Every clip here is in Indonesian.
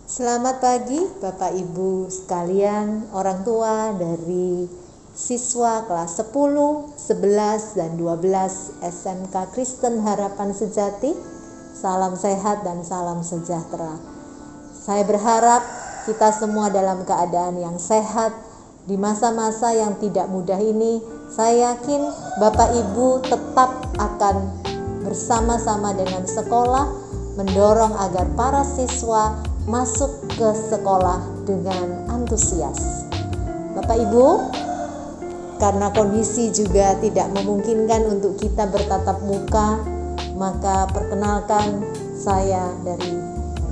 Selamat pagi Bapak Ibu sekalian, orang tua dari siswa kelas 10, 11, dan 12 SMK Kristen Harapan Sejati. Salam sehat dan salam sejahtera. Saya berharap kita semua dalam keadaan yang sehat di masa-masa yang tidak mudah ini. Saya yakin Bapak Ibu tetap akan bersama-sama dengan sekolah mendorong agar para siswa masuk ke sekolah dengan antusias. Bapak Ibu, karena kondisi juga tidak memungkinkan untuk kita bertatap muka, maka perkenalkan saya dari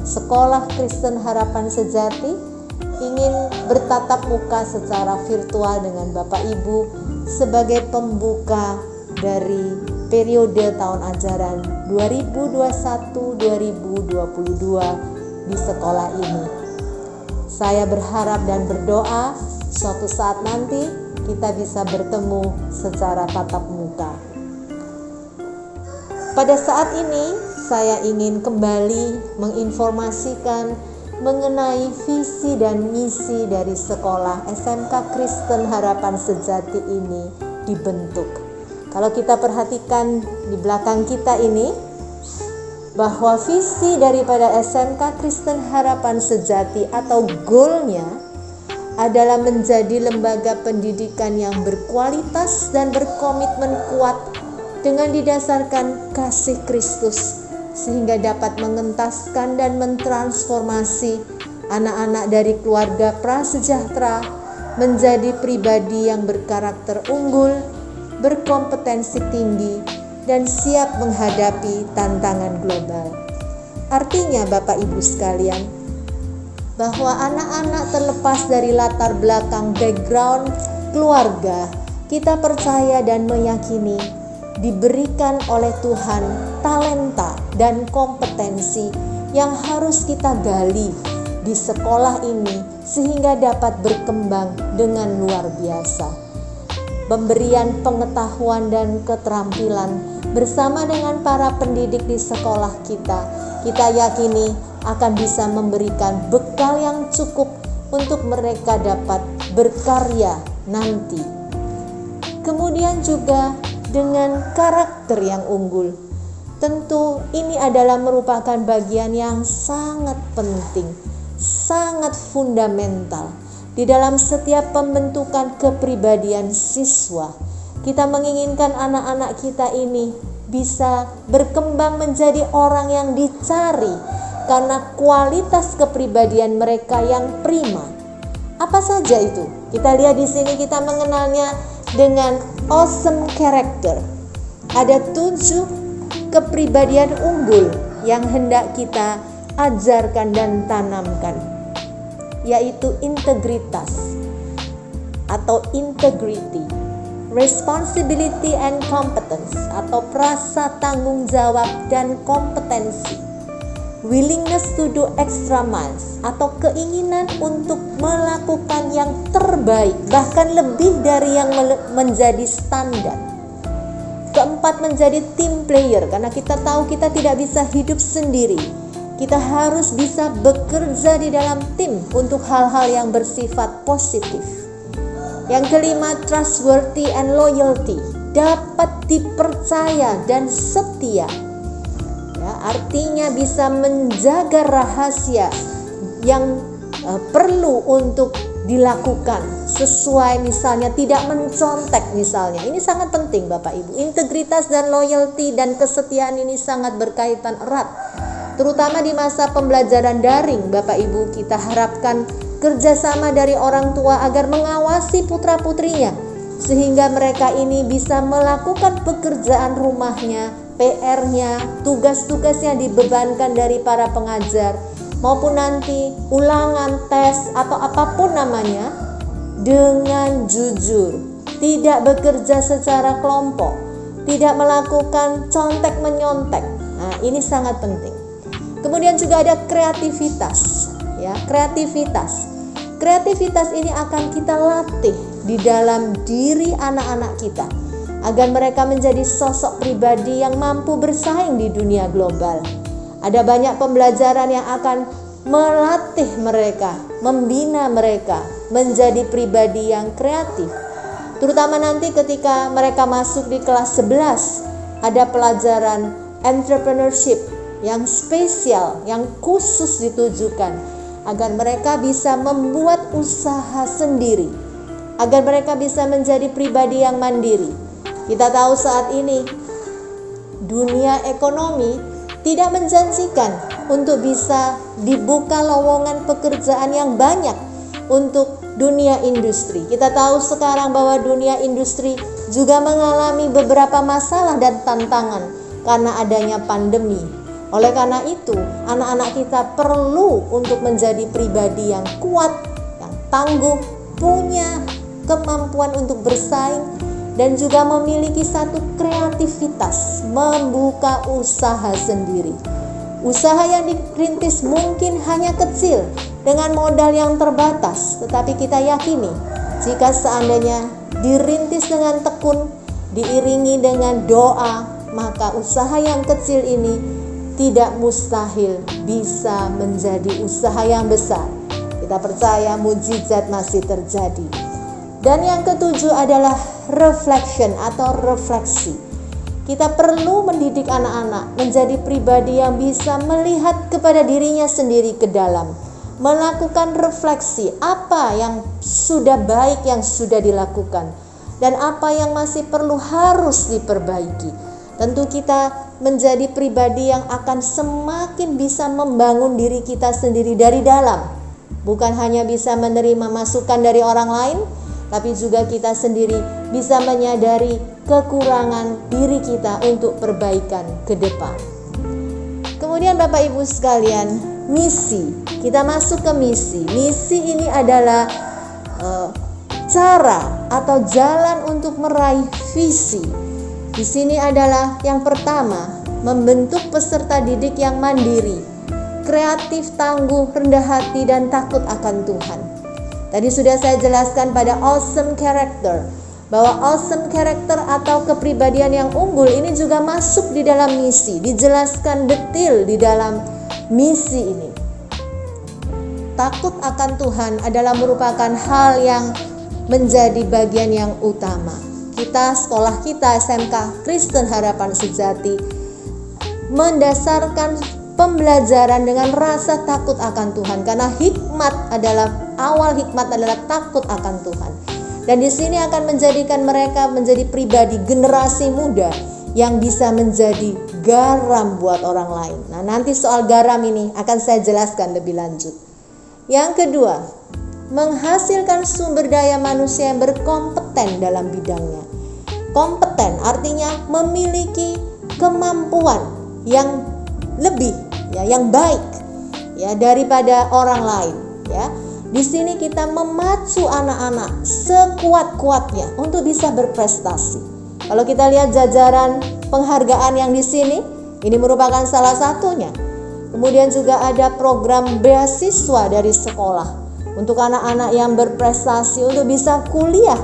Sekolah Kristen Harapan Sejati ingin bertatap muka secara virtual dengan Bapak Ibu sebagai pembuka dari periode tahun ajaran 2021-2022 di sekolah ini. Saya berharap dan berdoa suatu saat nanti kita bisa bertemu secara tatap muka. Pada saat ini saya ingin kembali menginformasikan mengenai visi dan misi dari sekolah SMK Kristen Harapan Sejati ini dibentuk. Kalau kita perhatikan di belakang kita ini, bahwa visi daripada SMK Kristen Harapan Sejati atau goalnya adalah menjadi lembaga pendidikan yang berkualitas dan berkomitmen kuat dengan didasarkan kasih Kristus, sehingga dapat mengentaskan dan mentransformasi anak-anak dari keluarga prasejahtera menjadi pribadi yang berkarakter unggul, berkompetensi tinggi, dan siap menghadapi tantangan global. Artinya Bapak Ibu sekalian, bahwa anak-anak terlepas dari latar belakang background keluarga, kita percaya dan meyakini diberikan oleh Tuhan talenta dan kompetensi yang harus kita gali di sekolah ini sehingga dapat berkembang dengan luar biasa. Pemberian pengetahuan dan keterampilan bersama dengan para pendidik di sekolah kita yakini akan bisa memberikan bekal yang cukup untuk mereka dapat berkarya nanti. Kemudian juga dengan karakter yang unggul. Tentu ini adalah merupakan bagian yang sangat penting, sangat fundamental di dalam setiap pembentukan kepribadian siswa. Kita menginginkan anak-anak kita ini bisa berkembang menjadi orang yang dicari karena kualitas kepribadian mereka yang prima. Apa saja itu? Kita lihat di sini, kita mengenalnya dengan awesome character. Ada 7 kepribadian unggul yang hendak kita ajarkan dan tanamkan, yaitu integritas atau integrity, responsibility and competence atau rasa tanggung jawab dan kompetensi, willingness to do extra miles atau keinginan untuk melakukan yang terbaik bahkan lebih dari yang menjadi standar. Keempat, menjadi team player, karena kita tahu kita tidak bisa hidup sendiri. Kita harus bisa bekerja di dalam tim untuk hal-hal yang bersifat positif. Yang kelima, trustworthy and loyalty, dapat dipercaya dan setia. Ya, artinya bisa menjaga rahasia yang perlu untuk dilakukan sesuai, misalnya tidak mencontek misalnya. Ini sangat penting Bapak Ibu. Integritas dan loyalty dan kesetiaan ini sangat berkaitan erat. Terutama di masa pembelajaran daring, Bapak Ibu, kita harapkan kerjasama dari orang tua agar mengawasi putra-putrinya, sehingga mereka ini bisa melakukan pekerjaan rumahnya, PR-nya, tugas-tugas yang dibebankan dari para pengajar, maupun nanti ulangan, tes, atau apapun namanya, dengan jujur, tidak bekerja secara kelompok, tidak melakukan contek-menyontek. Nah, ini sangat penting. Kemudian juga ada kreativitas, ya, kreativitas. Kreativitas ini akan kita latih di dalam diri anak-anak kita agar mereka menjadi sosok pribadi yang mampu bersaing di dunia global. Ada banyak pembelajaran yang akan melatih mereka, membina mereka menjadi pribadi yang kreatif. Terutama nanti ketika mereka masuk di kelas 11, ada pelajaran entrepreneurship yang spesial, yang khusus ditujukan agar mereka bisa membuat usaha sendiri, agar mereka bisa menjadi pribadi yang mandiri. Kita tahu saat ini dunia ekonomi tidak menjanjikan untuk bisa dibuka lowongan pekerjaan yang banyak untuk dunia industri. Kita tahu sekarang bahwa dunia industri juga mengalami beberapa masalah dan tantangan karena adanya pandemi. Oleh karena itu, anak-anak kita perlu untuk menjadi pribadi yang kuat, yang tangguh, punya kemampuan untuk bersaing, dan juga memiliki satu kreativitas membuka usaha sendiri. Usaha yang dirintis mungkin hanya kecil dengan modal yang terbatas, tetapi kita yakini jika seandainya dirintis dengan tekun, diiringi dengan doa, maka usaha yang kecil ini tidak mustahil bisa menjadi usaha yang besar. Kita percaya mujizat masih terjadi. Dan yang ketujuh adalah reflection atau refleksi. Kita perlu mendidik anak-anak menjadi pribadi yang bisa melihat kepada dirinya sendiri ke dalam, melakukan refleksi apa yang sudah baik yang sudah dilakukan dan apa yang masih perlu harus diperbaiki. Tentu kita menjadi pribadi yang akan semakin bisa membangun diri kita sendiri dari dalam, bukan hanya bisa menerima masukan dari orang lain, tapi juga kita sendiri bisa menyadari kekurangan diri kita untuk perbaikan ke depan. Kemudian Bapak Ibu sekalian, misi. Kita masuk ke misi. Misi ini adalah cara atau jalan untuk meraih visi. Di sini adalah yang pertama, membentuk peserta didik yang mandiri, kreatif, tangguh, rendah hati, dan takut akan Tuhan. Tadi sudah saya jelaskan pada awesome character, bahwa awesome character atau kepribadian yang unggul ini juga masuk di dalam misi, dijelaskan detil di dalam misi ini. Takut akan Tuhan adalah merupakan hal yang menjadi bagian yang utama. Sekolah kita SMK Kristen Harapan Sejati mendasarkan pembelajaran dengan rasa takut akan Tuhan, karena awal hikmat adalah takut akan Tuhan. Dan di sini akan menjadikan mereka menjadi pribadi generasi muda yang bisa menjadi garam buat orang lain. Nah, nanti soal garam ini akan saya jelaskan lebih lanjut. Yang kedua, menghasilkan sumber daya manusia yang berkompeten dalam bidangnya. Kompeten artinya memiliki kemampuan yang lebih, yang baik, daripada orang lain. Di sini kita memacu anak-anak sekuat-kuatnya untuk bisa berprestasi. Kalau kita lihat jajaran penghargaan yang di sini, ini merupakan salah satunya. Kemudian juga ada program beasiswa dari sekolah untuk anak-anak yang berprestasi untuk bisa kuliah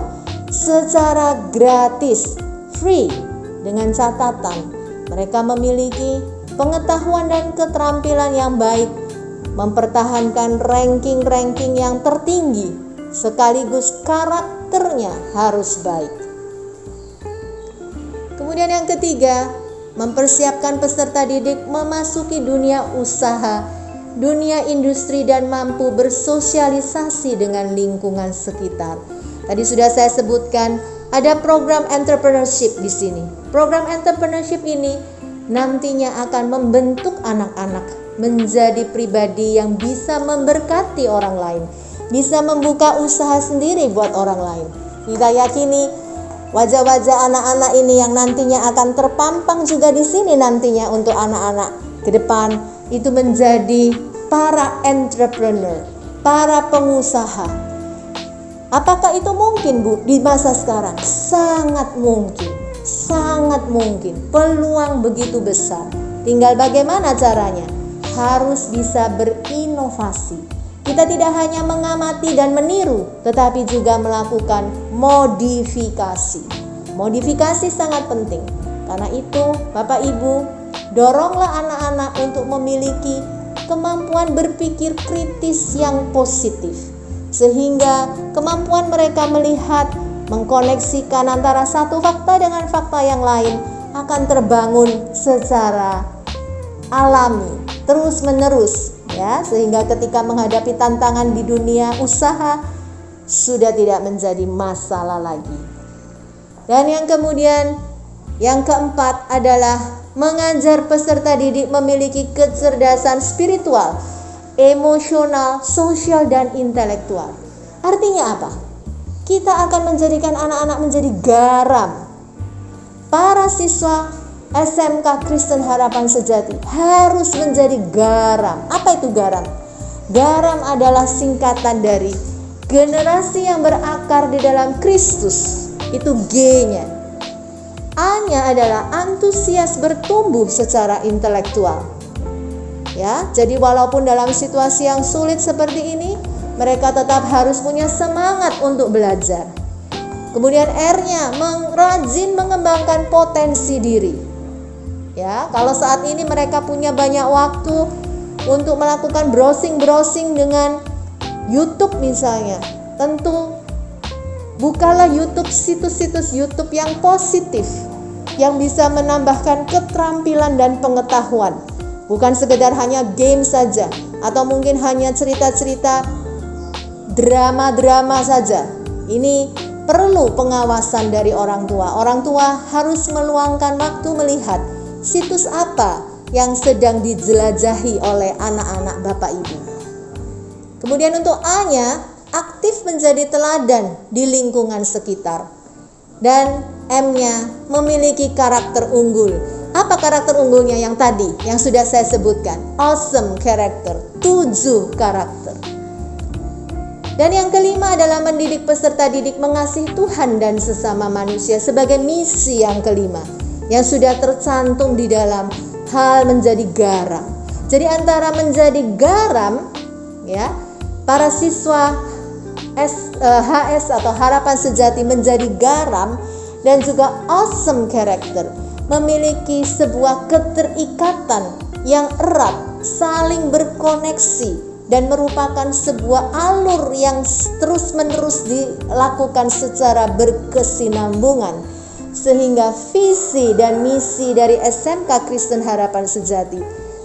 secara gratis, free, dengan catatan mereka memiliki pengetahuan dan keterampilan yang baik, mempertahankan ranking-ranking yang tertinggi, sekaligus karakternya harus baik. Kemudian yang ketiga, mempersiapkan peserta didik memasuki dunia usaha, dunia industri, dan mampu bersosialisasi dengan lingkungan sekitar. Tadi sudah saya sebutkan ada program entrepreneurship di sini. Program entrepreneurship ini nantinya akan membentuk anak-anak menjadi pribadi yang bisa memberkati orang lain, bisa membuka usaha sendiri buat orang lain. Kita yakini wajah-wajah anak-anak ini yang nantinya akan terpampang juga di sini nantinya untuk anak-anak ke depan itu menjadi para entrepreneur, para pengusaha. Apakah itu mungkin, Bu, di masa sekarang? Sangat mungkin, sangat mungkin. Peluang begitu besar. Tinggal bagaimana caranya? Harus bisa berinovasi. Kita tidak hanya mengamati dan meniru, tetapi juga melakukan modifikasi. Modifikasi sangat penting. Karena itu, Bapak Ibu, doronglah anak-anak untuk memiliki kemampuan berpikir kritis yang positif, sehingga kemampuan mereka melihat, mengkoneksikan antara satu fakta dengan fakta yang lain akan terbangun secara alami, terus menerus, ya, sehingga ketika menghadapi tantangan di dunia usaha sudah tidak menjadi masalah lagi. Dan yang keempat adalah mengajar peserta didik memiliki kecerdasan spiritual, emosional, sosial, dan intelektual. Artinya apa? Kita akan menjadikan anak-anak menjadi garam. Para siswa SMK Kristen Harapan Sejati harus menjadi garam. Apa itu garam? Garam adalah singkatan dari generasi yang berakar di dalam Kristus. Itu G-nya. A-nya adalah antusias bertumbuh secara intelektual. Ya, jadi walaupun dalam situasi yang sulit seperti ini, mereka tetap harus punya semangat untuk belajar. Kemudian R-nya, rajin mengembangkan potensi diri. Ya, kalau saat ini mereka punya banyak waktu untuk melakukan browsing dengan YouTube misalnya, tentu bukalah YouTube, situs-situs YouTube yang positif, yang bisa menambahkan keterampilan dan pengetahuan. Bukan sekedar hanya game saja, atau mungkin hanya cerita-cerita drama-drama saja. Ini perlu pengawasan dari orang tua. Orang tua harus meluangkan waktu melihat situs apa yang sedang dijelajahi oleh anak-anak Bapak Ibu. Kemudian untuk A-nya, aktif menjadi teladan di lingkungan sekitar. Dan M-nya, memiliki karakter unggul. Apa karakter unggulnya yang tadi, yang sudah saya sebutkan? Awesome character, 7 karakter. Dan yang kelima adalah mendidik peserta didik mengasihi Tuhan dan sesama manusia sebagai misi yang kelima, yang sudah tercantum di dalam hal menjadi garam. Jadi antara menjadi garam, ya, para siswa HS atau Harapan Sejati menjadi garam, dan juga awesome character, memiliki sebuah keterikatan yang erat, saling berkoneksi, dan merupakan sebuah alur yang terus-menerus dilakukan secara berkesinambungan, sehingga visi dan misi dari SMK Kristen Harapan Sejati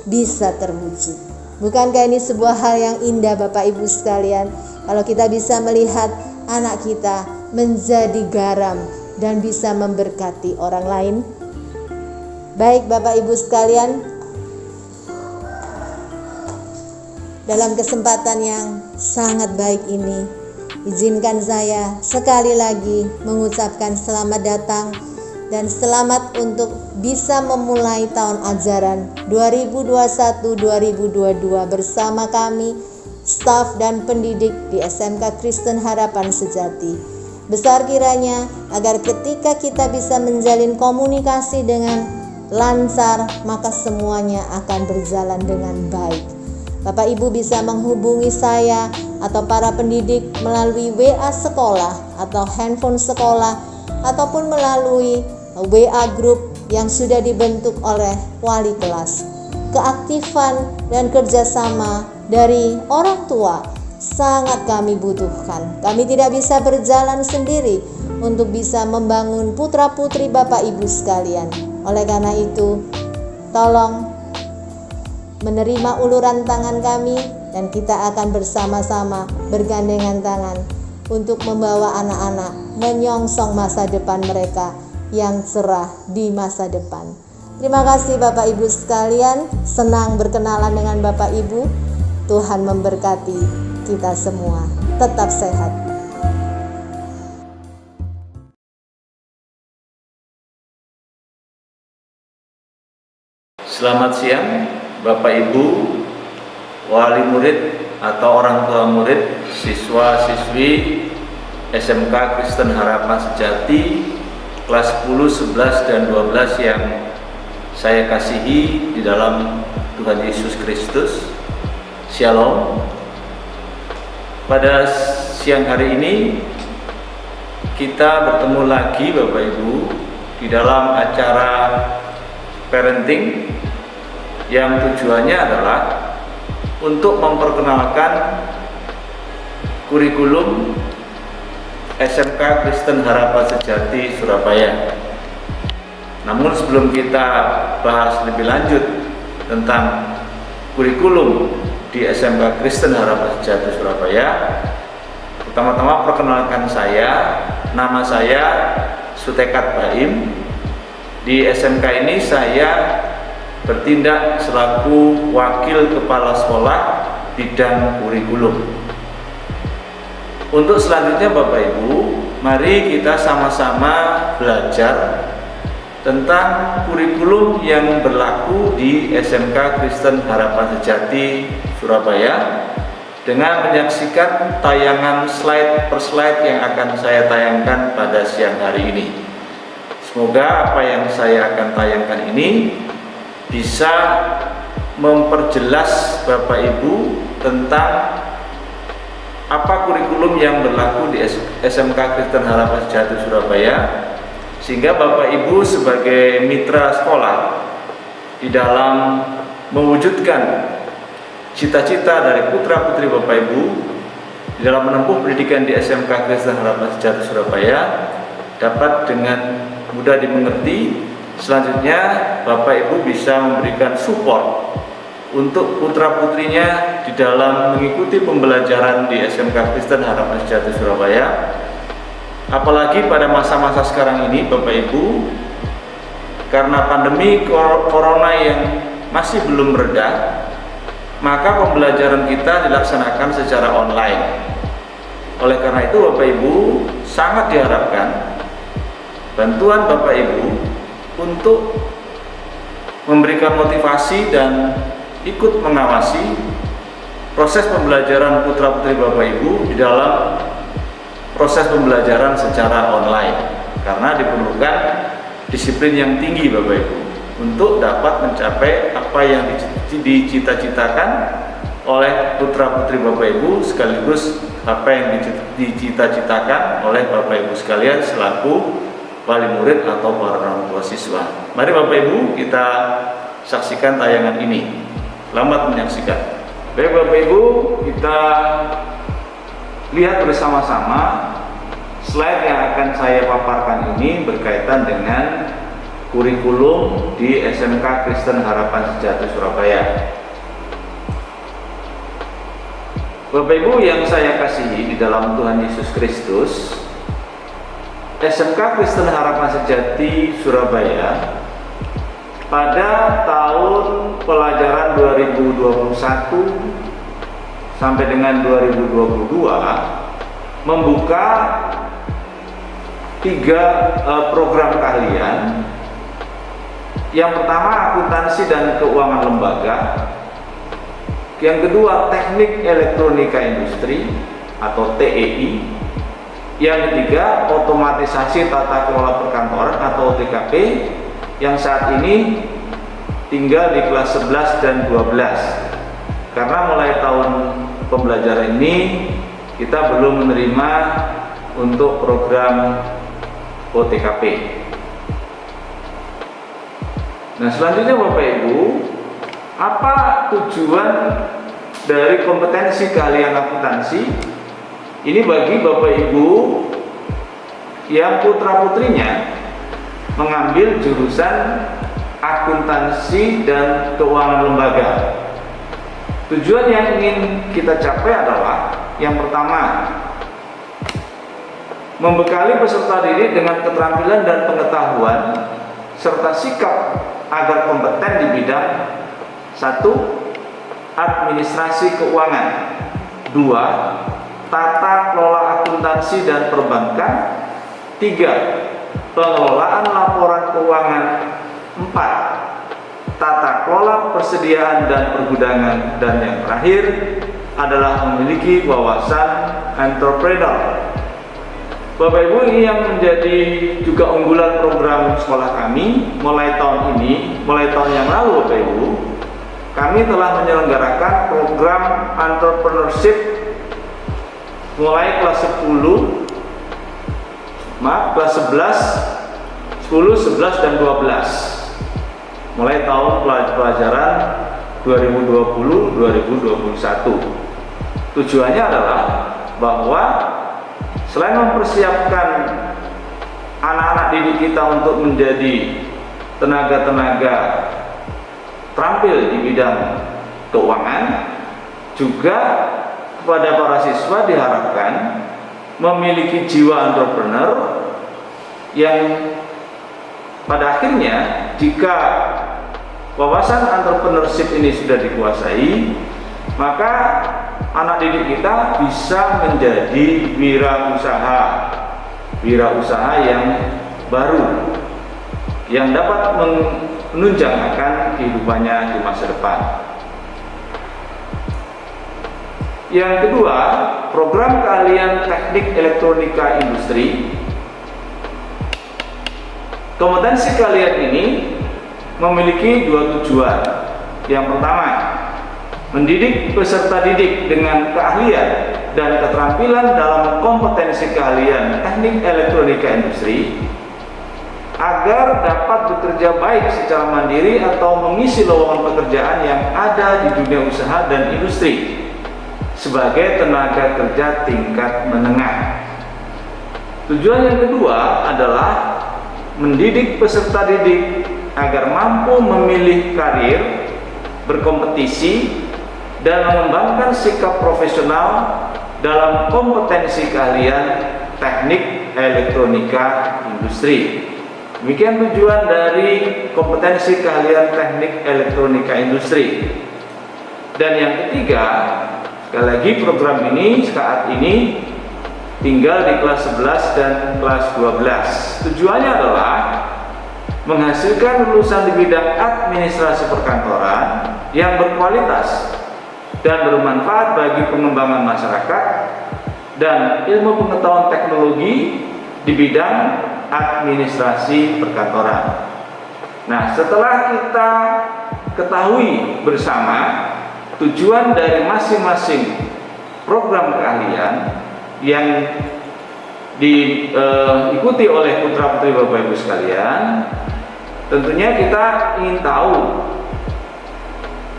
bisa terwujud. Bukankah ini sebuah hal yang indah Bapak Ibu sekalian, kalau kita bisa melihat anak kita menjadi garam dan bisa memberkati orang lain? Baik Bapak Ibu sekalian, dalam kesempatan yang sangat baik ini, izinkan saya sekali lagi mengucapkan selamat datang dan selamat untuk bisa memulai tahun ajaran 2021-2022 bersama kami, staf dan pendidik di SMK Kristen Harapan Sejati. Besar kiranya agar ketika kita bisa menjalin komunikasi dengan lancar, maka semuanya akan berjalan dengan baik. Bapak Ibu bisa menghubungi saya atau para pendidik melalui WA sekolah atau handphone sekolah, ataupun melalui WA group yang sudah dibentuk oleh wali kelas. Keaktifan dan kerjasama dari orang tua sangat kami butuhkan. Kami tidak bisa berjalan sendiri untuk bisa membangun putra-putri Bapak Ibu sekalian. Oleh karena itu, tolong menerima uluran tangan kami, dan kita akan bersama-sama bergandengan tangan untuk membawa anak-anak menyongsong masa depan mereka yang cerah di masa depan. Terima kasih Bapak Ibu sekalian, senang berkenalan dengan Bapak Ibu. Tuhan memberkati kita semua. Tetap sehat. Selamat siang Bapak Ibu, wali murid atau orang tua murid, siswa-siswi SMK Kristen Harapan Sejati kelas 10, 11, dan 12 yang saya kasihi di dalam Tuhan Yesus Kristus. Shalom. Pada siang hari ini kita bertemu lagi Bapak Ibu di dalam acara parenting yang tujuannya adalah untuk memperkenalkan kurikulum SMK Kristen Harapan Sejati Surabaya. Namun sebelum kita bahas lebih lanjut tentang kurikulum di SMK Kristen Harapan Sejati Surabaya, pertama-tama perkenalkan saya, nama saya Sutekat Baim. Di SMK ini saya bertindak selaku Wakil Kepala Sekolah bidang kurikulum. Untuk selanjutnya Bapak Ibu, mari kita sama-sama belajar tentang kurikulum yang berlaku di SMK Kristen Harapan Sejati Surabaya dengan menyaksikan tayangan slide per slide yang akan saya tayangkan pada siang hari ini. Semoga apa yang saya akan tayangkan ini bisa memperjelas Bapak Ibu tentang apa kurikulum yang berlaku di SMK Kristen Harapan Sejati Surabaya, sehingga Bapak Ibu sebagai mitra sekolah di dalam mewujudkan cita-cita dari putra-putri Bapak Ibu di dalam menempuh pendidikan di SMK Kristen Harapan Sejati Surabaya dapat dengan mudah dimengerti. Selanjutnya Bapak Ibu bisa memberikan support untuk putra-putrinya di dalam mengikuti pembelajaran di SMK Kristen Harapan Sejati Surabaya. Apalagi pada masa-masa sekarang ini Bapak Ibu, karena pandemi corona yang masih belum mereda, maka pembelajaran kita dilaksanakan secara online. Oleh karena itu Bapak Ibu, sangat diharapkan bantuan Bapak Ibu untuk memberikan motivasi dan ikut mengawasi proses pembelajaran putra-putri Bapak Ibu di dalam proses pembelajaran secara online, karena diperlukan disiplin yang tinggi Bapak Ibu untuk dapat mencapai apa yang dicita-citakan oleh putra-putri Bapak Ibu, sekaligus apa yang dicita-citakan oleh Bapak Ibu sekalian selaku wali murid atau para orang tua siswa. Mari Bapak Ibu kita saksikan tayangan ini. Selamat menyaksikan. Baik Bapak Ibu, kita lihat bersama-sama slide yang akan saya paparkan ini berkaitan dengan kurikulum di SMK Kristen Harapan Sejati Surabaya. Bapak Ibu yang saya kasihi di dalam Tuhan Yesus Kristus, SMK Kristen Harapan Sejati Surabaya pada tahun pelajaran 2021 sampai dengan 2022 membuka 3 program keahlian. Yang pertama akuntansi dan keuangan lembaga, yang kedua teknik elektronika industri atau TEI, yang ketiga otomatisasi tata kelola perkantoran atau OTKP, yang saat ini tinggal di kelas 11 dan 12, karena mulai tahun pembelajaran ini kita belum menerima untuk program OTKP. Nah, selanjutnya Bapak Ibu, apa tujuan dari kompetensi keahlian akuntansi ini bagi Bapak Ibu yang putra-putrinya mengambil jurusan akuntansi dan keuangan lembaga? Tujuan yang ingin kita capai adalah yang pertama, membekali peserta didik dengan keterampilan dan pengetahuan serta sikap agar kompeten di bidang 1. administrasi keuangan, 2. tata kelola akuntansi dan perbankan, 3. pengelolaan laporan keuangan, 4. tata kelola persediaan dan pergudangan, dan yang terakhir adalah memiliki wawasan entrepreneur. Bapak Ibu, ini yang menjadi juga unggulan program sekolah kami mulai tahun ini, mulai tahun yang lalu Bapak Ibu, kami telah menyelenggarakan program entrepreneurship mulai kelas 10, kelas 11, 10, 11, dan 12. Mulai tahun pelajaran 2020-2021. Tujuannya adalah bahwa selain mempersiapkan anak-anak didik kita untuk menjadi tenaga-tenaga terampil di bidang keuangan, juga kepada para siswa diharapkan memiliki jiwa entrepreneur yang pada akhirnya jika wawasan entrepreneurship ini sudah dikuasai, maka anak didik kita bisa menjadi wirausaha yang baru yang dapat menunjang akan kehidupannya di masa depan. Yang kedua, program keahlian teknik elektronika industri. Kompetensi keahlian ini memiliki dua tujuan. Yang pertama, mendidik peserta didik dengan keahlian dan keterampilan dalam kompetensi keahlian teknik elektronika industri agar dapat bekerja baik secara mandiri atau mengisi lowongan pekerjaan yang ada di dunia usaha dan industri sebagai tenaga kerja tingkat menengah. Tujuan yang kedua adalah mendidik peserta didik agar mampu memilih karir, berkompetisi, dan mengembangkan sikap profesional dalam kompetensi keahlian teknik elektronika industri. Demikian tujuan dari kompetensi keahlian teknik elektronika industri. Dan yang ketiga, sekali lagi program ini saat ini tinggal di kelas 11 dan kelas 12. Tujuannya adalah menghasilkan lulusan di bidang administrasi perkantoran yang berkualitas dan bermanfaat bagi pengembangan masyarakat dan ilmu pengetahuan teknologi di bidang administrasi perkantoran. Nah, setelah kita ketahui bersama tujuan dari masing-masing program keahlian yang diikuti oleh putra-putri Bapak Ibu sekalian, tentunya kita ingin tahu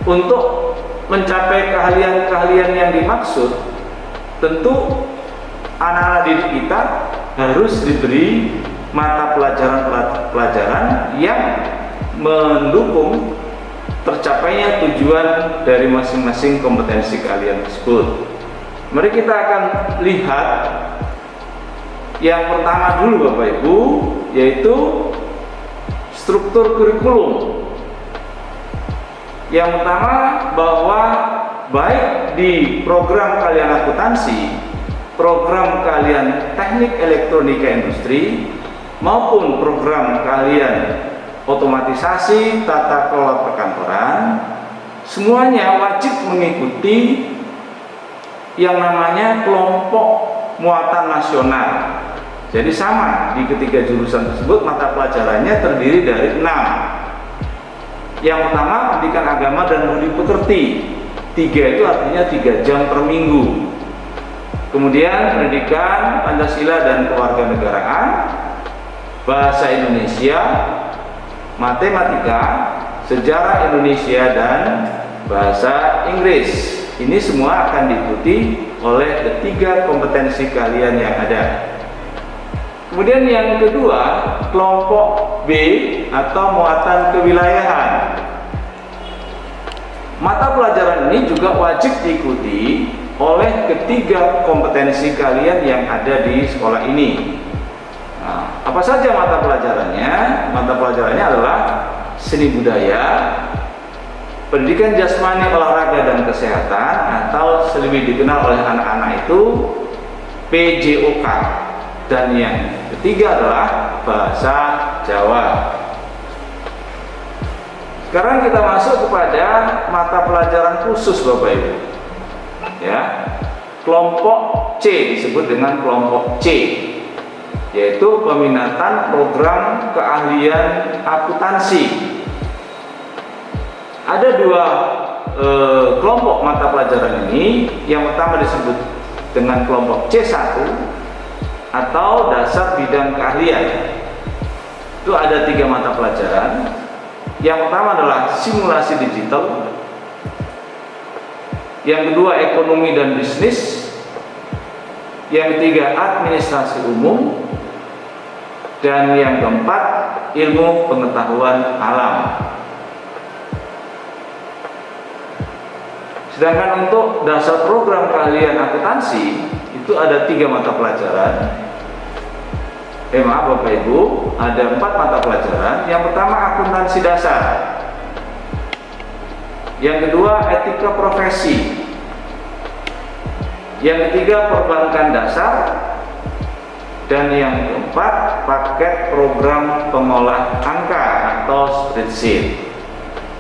untuk mencapai keahlian-keahlian yang dimaksud, tentu anak-anak didik kita harus diberi mata pelajaran-pelajaran yang mendukung tercapainya tujuan dari masing-masing kompetensi keahlian tersebut. Mari kita akan lihat yang pertama dulu Bapak Ibu, yaitu struktur kurikulum. Yang pertama, bahwa baik di program keahlian akuntansi, program keahlian teknik elektronika industri, maupun program keahlian otomatisasi tata kelola perkantoran, semuanya wajib mengikuti yang namanya kelompok muatan nasional. Jadi sama di ketiga jurusan tersebut, mata pelajarannya terdiri dari 6. Yang pertama, pendidikan agama dan budi pekerti. 3 itu artinya 3 jam per minggu. Kemudian pendidikan Pancasila dan kewarganegaraan, bahasa Indonesia, matematika, sejarah Indonesia, dan bahasa Inggris. Ini semua akan diikuti oleh ketiga kompetensi keahlian yang ada. Kemudian yang kedua, kelompok B atau muatan kewilayahan. Mata pelajaran ini juga wajib diikuti oleh ketiga kompetensi keahlian yang ada di sekolah ini. Nah, apa saja mata pelajarannya? Mata pelajarannya adalah seni budaya, pendidikan jasmani, olahraga dan kesehatan, atau lebih dikenal oleh anak-anak itu PJOK. Dan yang ketiga adalah bahasa Jawa. Sekarang kita masuk kepada mata pelajaran khusus Bapak Ibu. Ya. Kelompok C disebut dengan kelompok C, yaitu peminatan program keahlian akuntansi. Ada 2 kelompok mata pelajaran ini. Yang pertama disebut dengan kelompok C1 atau dasar bidang keahlian. Itu ada 3 mata pelajaran. Yang pertama adalah simulasi digital, yang kedua ekonomi dan bisnis, yang ketiga administrasi umum, dan yang keempat ilmu pengetahuan alam. Sedangkan untuk dasar program keahlian akuntansi itu ada 3 mata pelajaran. Maaf Bapak Ibu, ada 4 mata pelajaran. Yang pertama akuntansi dasar, yang kedua etika profesi, yang ketiga perbankan dasar, dan yang keempat paket program pengolah angka atau spreadsheet.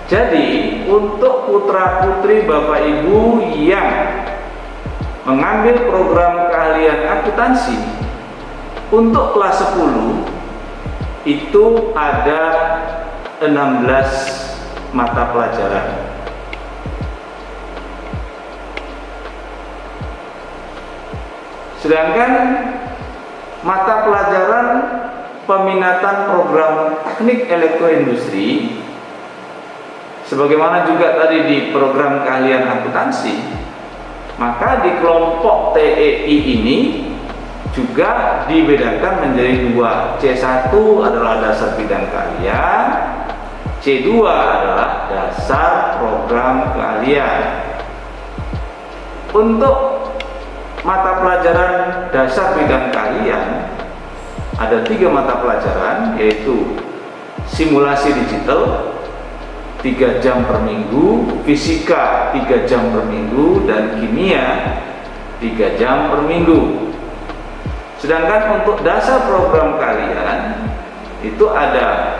Jadi untuk putra-putri Bapak Ibu yang mengambil program keahlian akuntansi untuk kelas 10 itu ada 16 mata pelajaran. Sedangkan mata pelajaran peminatan program teknik elektroindustri, sebagaimana juga tadi di program keahlian akuntansi, maka di kelompok TEI ini juga dibedakan menjadi 2. C1 adalah dasar bidang keahlian, C2 adalah dasar program keahlian. Untuk mata pelajaran dasar bidang keahlian ada 3 mata pelajaran, yaitu simulasi digital 3 jam per minggu, fisika 3 jam per minggu, dan kimia 3 jam per minggu. Sedangkan untuk dasar program keahlian itu ada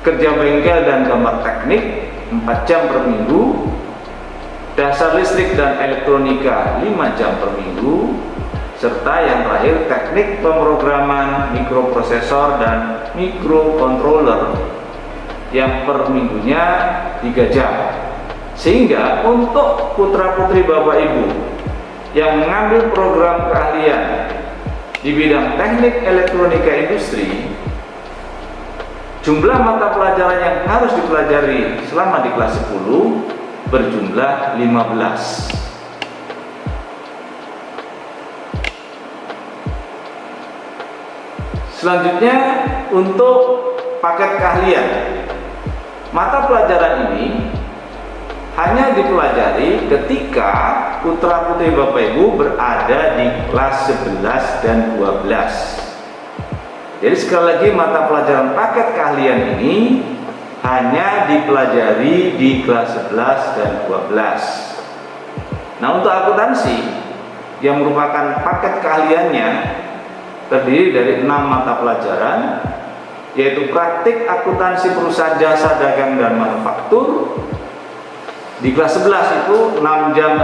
kerja bengkel dan gambar teknik 4 jam per minggu, dasar listrik dan elektronika 5 jam per minggu, serta yang terakhir teknik pemrograman mikroprosesor dan mikrocontroller yang per minggunya 3 jam. Sehingga untuk putra-putri Bapak Ibu yang mengambil program keahlian di bidang teknik elektronika industri, jumlah mata pelajaran yang harus dipelajari selama di kelas 10 berjumlah 15. Selanjutnya untuk paket keahlian, mata pelajaran ini hanya dipelajari ketika putra-putri Bapak Ibu berada di kelas 11 dan 12. Jadi sekali lagi mata pelajaran paket keahlian ini hanya dipelajari di kelas 11 dan 12. Nah, untuk akuntansi yang merupakan paket keahliannya terdiri dari 6 mata pelajaran, yaitu praktik akuntansi perusahaan jasa dagang dan manufaktur. Di kelas 11 itu 6 jam,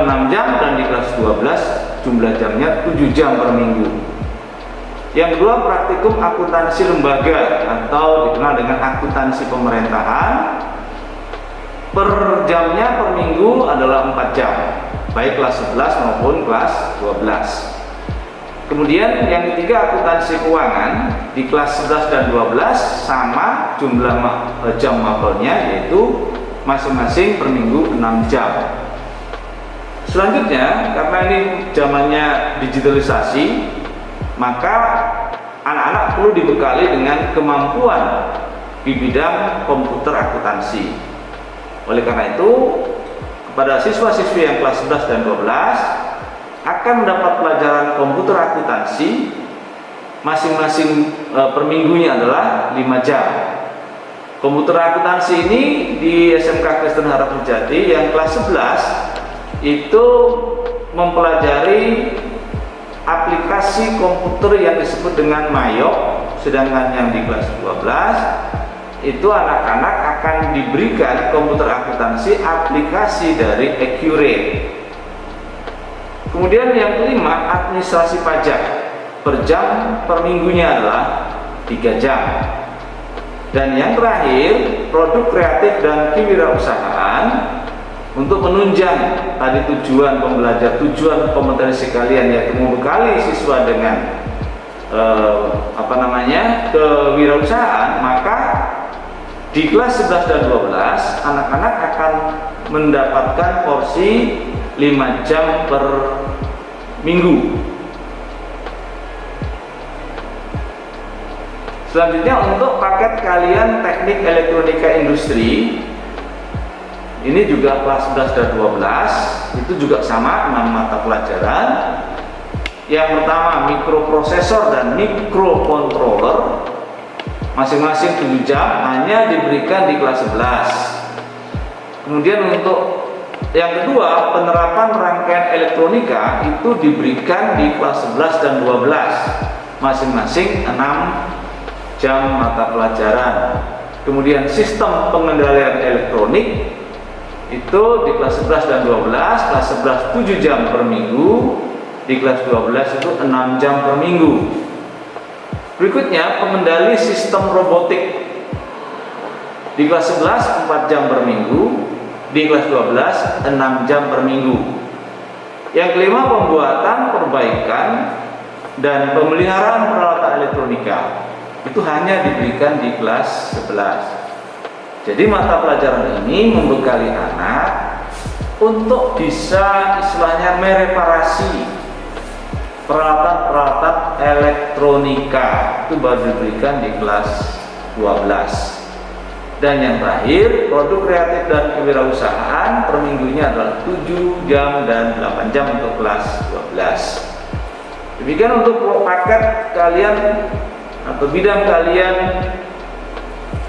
dan di kelas 12 jumlah jamnya 7 jam per minggu. Yang kedua praktikum akuntansi lembaga atau dikenal dengan akuntansi pemerintahan. Per jamnya per minggu adalah 4 jam, baik kelas 11 maupun kelas 12. Kemudian yang ketiga akuntansi keuangan, di kelas 11 dan 12 sama jumlah jam mapelnya, yaitu masing-masing per minggu 6 jam. Selanjutnya, karena ini zamannya digitalisasi, maka anak-anak perlu dibekali dengan kemampuan di bidang komputer akuntansi. Oleh karena itu, kepada siswa-siswi yang kelas 11 dan 12 akan mendapat pelajaran komputer akuntansi masing-masing per minggunya adalah 5 jam. Komputer akuntansi ini di SMK Kristen Harapan Sejati yang kelas 11 itu mempelajari aplikasi komputer yang disebut dengan Mayok, sedangkan yang di kelas 12 itu anak-anak akan diberikan komputer akuntansi aplikasi dari Accurate. Kemudian yang kelima administrasi pajak, per jam per minggunya adalah 3 jam. Dan yang terakhir produk kreatif dan kewirausahaan, untuk menunjang tadi tujuan pembelajar, tujuan kompetensi kalian, yaitu membekali siswa dengan kewirausahaan, maka di kelas 11 dan 12 anak-anak akan mendapatkan porsi 5 5 jam per minggu. Selanjutnya untuk paket kalian teknik elektronika industri, ini juga kelas 11 dan 12, itu juga sama 6 mata pelajaran. Yang pertama mikroprosesor dan mikrokontroler, masing-masing 7 jam, hanya diberikan di kelas 11. Kemudian untuk yang kedua, penerapan rangkaian elektronika itu diberikan di kelas 11 dan 12, masing-masing 6 jam mata pelajaran. Kemudian sistem pengendalian elektronik itu di kelas 11 dan 12, kelas 11 7 jam per minggu, di kelas 12 itu 6 jam per minggu. Berikutnya pengendali sistem robotik, di kelas 11 4 jam per minggu, di kelas 12 6 jam per minggu. Yang kelima pembuatan, perbaikan, dan pemeliharaan peralatan elektronika, itu hanya diberikan di kelas 11. Jadi mata pelajaran ini membekali anak untuk bisa istilahnya mereparasi peralatan-peralatan elektronika, itu baru diberikan di kelas 12. Dan yang terakhir, produk kreatif dan kewirausahaan per minggunya adalah 7 jam dan 8 jam untuk kelas 12. Demikian untuk paket kalian atau bidang kalian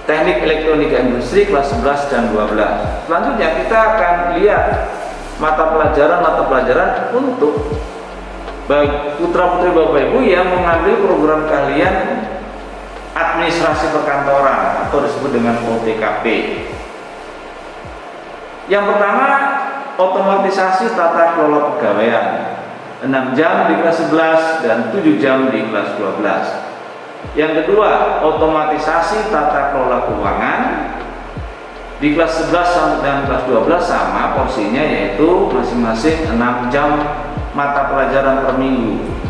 teknik elektronika industri kelas 11 dan 12. Selanjutnya kita akan lihat mata pelajaran untuk putra-putri Bapak Ibu yang mengambil program kalian administrasi perkantoran atau disebut dengan OTKP. Yang pertama, otomatisasi tata kelola pegawaian, 6 jam di kelas 11 dan 7 jam di kelas 12. Yang kedua, otomatisasi tata kelola keuangan, di kelas 11 dan kelas 12 sama porsinya, yaitu masing-masing 6 jam mata pelajaran per minggu.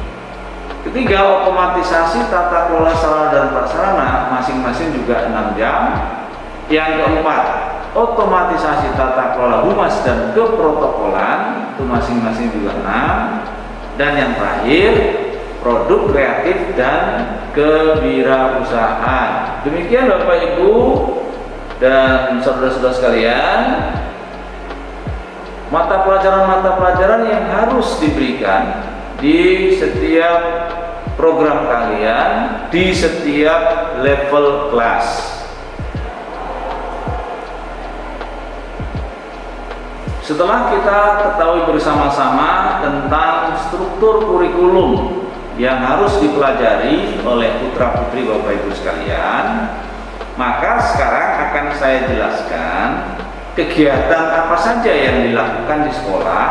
Ketiga, otomatisasi tata kelola sarana dan prasarana, masing-masing juga 6 jam. Yang keempat, otomatisasi tata kelola humas dan keprotokolan, itu masing-masing juga 6. Dan yang terakhir, produk kreatif dan kewirausahaan. Demikian Bapak Ibu dan saudara-saudara sekalian, mata pelajaran yang harus diberikan di setiap program kalian, di setiap level kelas. Setelah kita ketahui bersama-sama tentang struktur kurikulum yang harus dipelajari oleh putra-putri Bapak Ibu sekalian, maka sekarang akan saya jelaskan kegiatan apa saja yang dilakukan di sekolah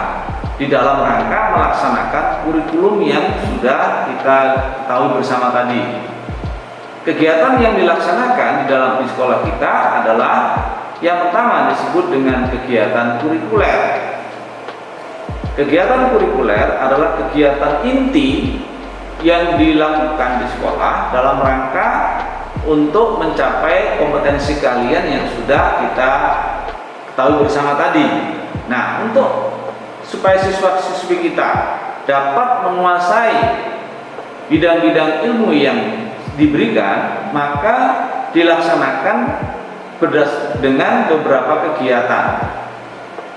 di dalam rangka melaksanakan kurikulum yang sudah kita ketahui bersama tadi. Kegiatan yang dilaksanakan di sekolah kita adalah yang pertama disebut dengan kegiatan kurikuler. Kegiatan kurikuler adalah kegiatan inti yang dilakukan di sekolah dalam rangka untuk mencapai kompetensi kalian yang sudah kita ketahui bersama tadi. Nah, supaya siswa-siswi kita dapat menguasai bidang-bidang ilmu yang diberikan, maka dilaksanakan dengan beberapa kegiatan.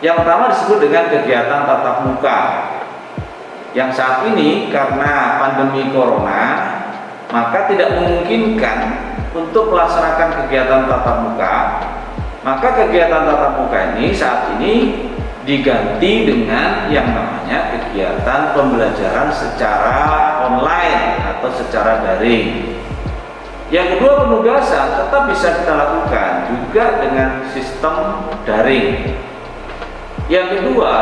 Yang pertama disebut dengan kegiatan tatap muka, yang saat ini karena pandemi corona maka tidak memungkinkan untuk melaksanakan kegiatan tatap muka. Maka kegiatan tatap muka ini saat ini diganti dengan yang namanya kegiatan pembelajaran secara online atau secara daring. Yang kedua, penugasan tetap bisa kita lakukan juga dengan sistem daring. Yang kedua,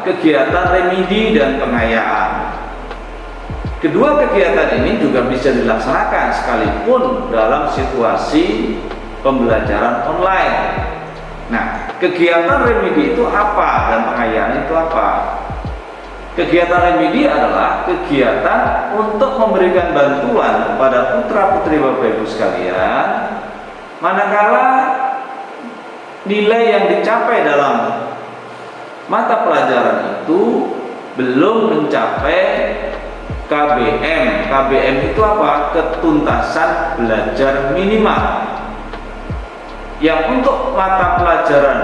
kegiatan remedi dan pengayaan. Kedua kegiatan ini juga bisa dilaksanakan sekalipun dalam situasi pembelajaran online. Nah, kegiatan remedi itu apa dan pengayaan itu apa? Kegiatan remedi adalah kegiatan untuk memberikan bantuan kepada putra-putri Bapak Ibu sekalian manakala nilai yang dicapai dalam mata pelajaran itu belum mencapai KBM. KBM itu apa? Ketuntasan belajar minimal. Yang untuk mata pelajaran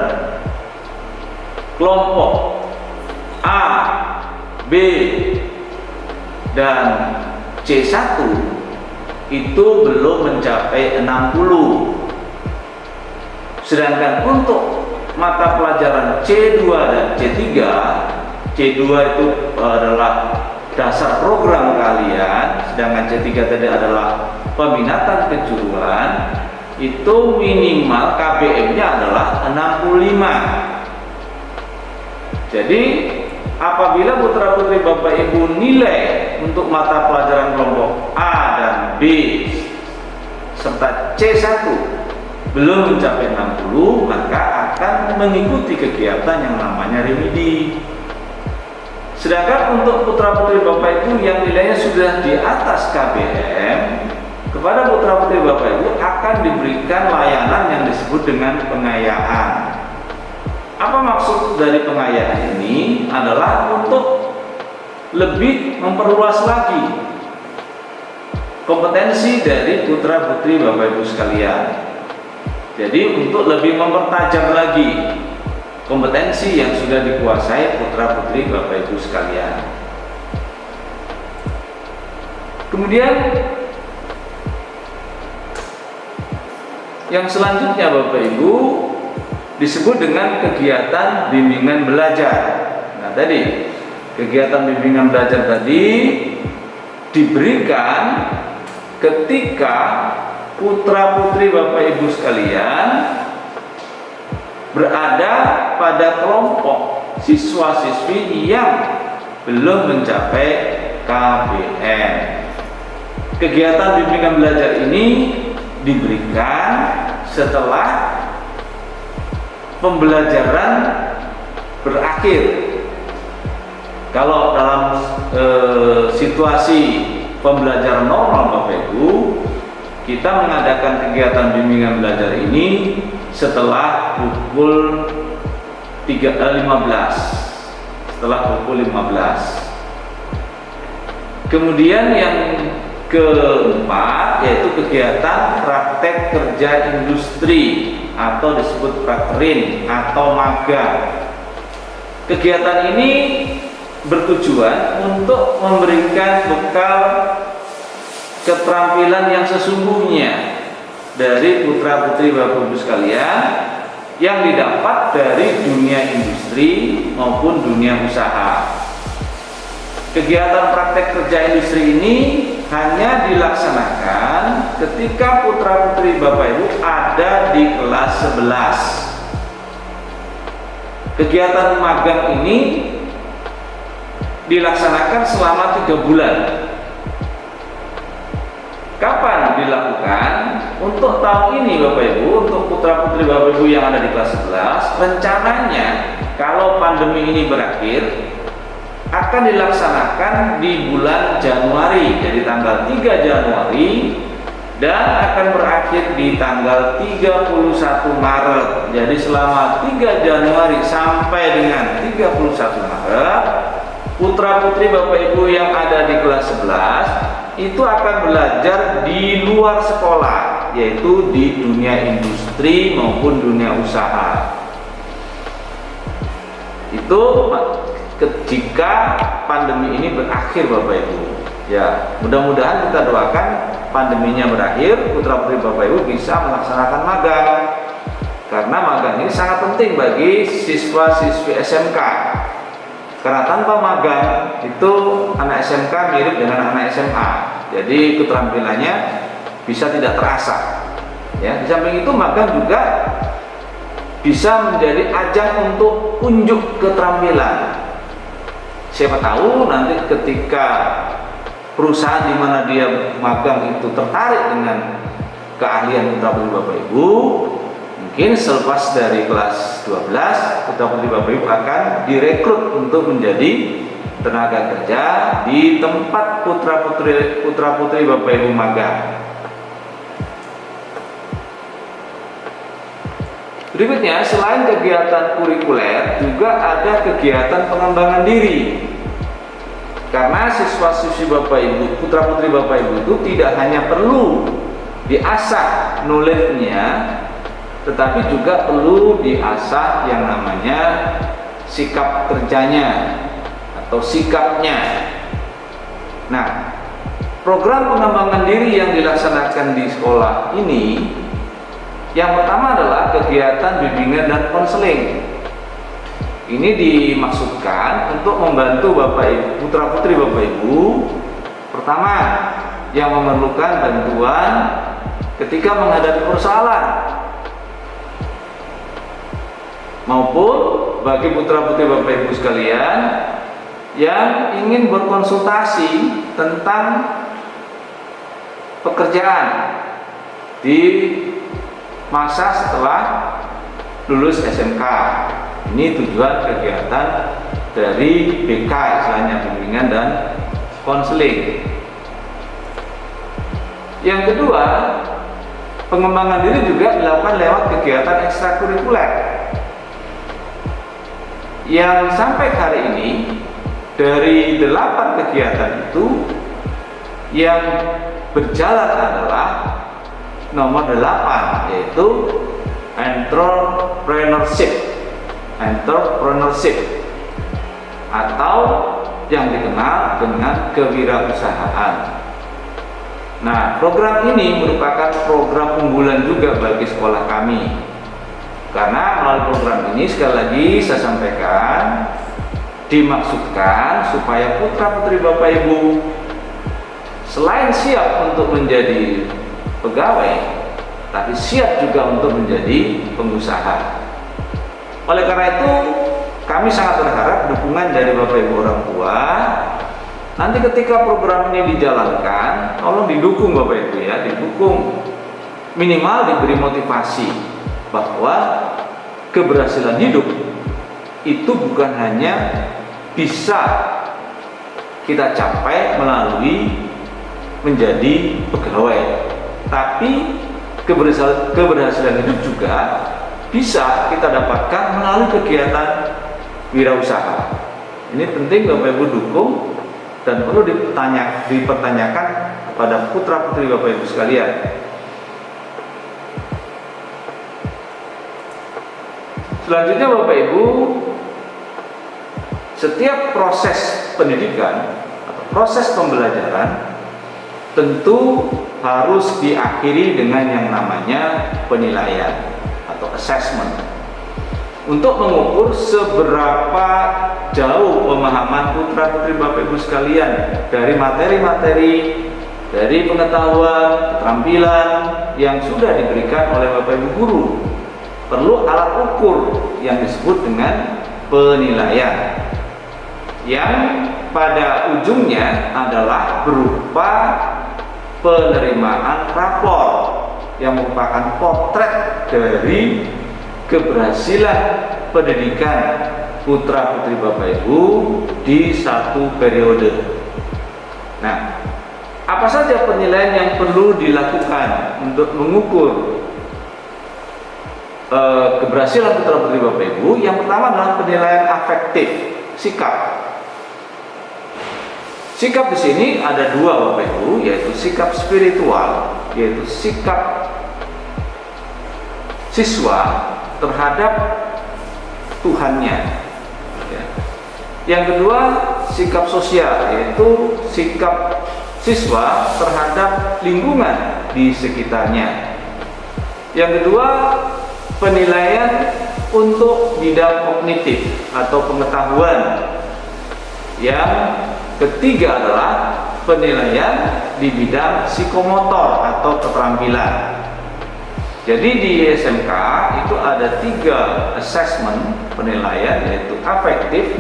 kelompok A, B, dan C1 itu belum mencapai 60. Sedangkan untuk mata pelajaran C2 dan C3, C2 itu adalah dasar program kalian, sedangkan C3 tadi adalah peminatan kejuruan, itu minimal KBM-nya adalah 65. Jadi apabila putra-putri Bapak Ibu nilai untuk mata pelajaran kelompok A dan B serta C1 belum mencapai 60, maka akan mengikuti kegiatan yang namanya remedi. Sedangkan untuk putra-putri Bapak Ibu yang nilainya sudah di atas KBM, kepada putra-putri Bapak Ibu akan diberikan layanan yang disebut dengan pengayaan. Apa maksud dari pengayaan ini? Adalah untuk lebih memperluas lagi kompetensi dari putra-putri Bapak Ibu sekalian. Jadi untuk lebih mempertajam lagi kompetensi yang sudah dikuasai putra-putri Bapak Ibu sekalian. Kemudian yang selanjutnya Bapak Ibu disebut dengan kegiatan bimbingan belajar. Nah tadi kegiatan bimbingan belajar tadi diberikan ketika putra-putri Bapak Ibu sekalian berada pada kelompok siswa-siswi yang belum mencapai KBM. Kegiatan bimbingan belajar ini diberikan setelah pembelajaran berakhir. Kalau dalam situasi pembelajaran normal Bapak Ibu, kita mengadakan kegiatan bimbingan belajar ini setelah pukul 15. Setelah pukul 15. Kemudian yang keempat yaitu kegiatan praktek kerja industri atau disebut prakterin atau magang. Kegiatan ini bertujuan untuk memberikan bekal keterampilan yang sesungguhnya dari putra-putri Bapak Ibu sekalian yang didapat dari dunia industri maupun dunia usaha. Kegiatan praktek kerja industri ini hanya dilaksanakan ketika putra-putri Bapak Ibu ada di kelas 11. Kegiatan magang ini dilaksanakan selama 3 bulan. Kapan dilakukan? Untuk tahun ini Bapak Ibu, untuk putra-putri Bapak Ibu yang ada di kelas 11, rencananya kalau pandemi ini berakhir akan dilaksanakan di bulan Januari, jadi tanggal 3 Januari dan akan berakhir di tanggal 31 Maret. Jadi selama 3 Januari sampai dengan 31 Maret, putra-putri Bapak Ibu yang ada di kelas 11 itu akan belajar di luar sekolah, yaitu di dunia industri maupun dunia usaha. Itu jika pandemi ini berakhir Bapak Ibu. Ya, mudah-mudahan kita doakan pandeminya berakhir, putra-putri Bapak Ibu bisa melaksanakan magang. Karena magang ini sangat penting bagi siswa-siswi SMK. Karena tanpa magang itu anak SMK mirip dengan anak SMA. Jadi keterampilannya bisa tidak terasa. Ya, di samping itu magang juga bisa menjadi ajang untuk unjuk keterampilan. Siapa tahu nanti ketika perusahaan di mana dia magang itu tertarik dengan keahlian putra-putri Bapak Ibu, mungkin selepas dari kelas 12 putra-putri Bapak Ibu akan direkrut untuk menjadi tenaga kerja di tempat putra-putri Bapak Ibu magang. Berikutnya, selain kegiatan kurikuler, juga ada kegiatan pengembangan diri. Karena siswa-siswi Bapak Ibu, putra-putri Bapak Ibu itu tidak hanya perlu diasah knowledge-nya, tetapi juga perlu diasah yang namanya sikap kerjanya atau sikapnya. Nah, program pengembangan diri yang dilaksanakan di sekolah ini, yang pertama adalah kegiatan bimbingan dan konseling. Ini dimaksudkan untuk membantu Bapak Ibu, putra-putri Bapak Ibu, pertama yang memerlukan bantuan ketika menghadapi persoalan, maupun bagi putra-putri Bapak Ibu sekalian yang ingin berkonsultasi tentang pekerjaan di masa setelah lulus SMK. Ini tujuan kegiatan dari BK, istilahnya bimbingan dan konseling. Yang kedua, pengembangan diri juga dilakukan lewat kegiatan ekstrakurikuler. Yang sampai hari ini dari 8 kegiatan itu yang berjalan adalah nomor 8, yaitu entrepreneurship atau yang dikenal dengan kewirausahaan. Nah, program ini merupakan program unggulan juga bagi sekolah kami, karena melalui program ini, sekali lagi saya sampaikan, dimaksudkan supaya putra-putri Bapak Ibu selain siap untuk menjadi pegawai, tapi siap juga untuk menjadi pengusaha. Oleh karena itu, kami sangat berharap dukungan dari Bapak Ibu orang tua. Nanti ketika program ini dijalankan, tolong didukung Bapak Ibu ya, didukung, minimal diberi motivasi bahwa keberhasilan hidup itu bukan hanya bisa kita capai melalui menjadi pegawai, tapi keberhasilan hidup juga bisa kita dapatkan melalui kegiatan wirausaha. Ini penting Bapak Ibu dukung dan perlu dipertanyakan kepada putra-putri Bapak Ibu sekalian. Selanjutnya Bapak Ibu, setiap proses pendidikan atau proses pembelajaran tentu harus diakhiri dengan yang namanya penilaian atau assessment, untuk mengukur seberapa jauh pemahaman putra-putri Bapak Ibu sekalian dari materi-materi, dari pengetahuan, keterampilan yang sudah diberikan oleh Bapak Ibu guru. Perlu alat ukur yang disebut dengan penilaian, yang pada ujungnya adalah berupa penerimaan rapor yang merupakan potret dari keberhasilan pendidikan putra-putri Bapak Ibu di satu periode. Nah, apa saja penilaian yang perlu dilakukan untuk mengukur keberhasilan putra-putri Bapak Ibu? Yang pertama adalah penilaian afektif, sikap. Sikap di sini ada dua Bapak Ibu, yaitu sikap spiritual, yaitu sikap siswa terhadap Tuhannya. Yang kedua, sikap sosial, yaitu sikap siswa terhadap lingkungan di sekitarnya. Yang kedua, penilaian untuk bidang kognitif atau pengetahuan. Yang ketiga adalah penilaian di bidang psikomotor atau keterampilan. Jadi di SMK itu ada 3 assessment penilaian, yaitu afektif,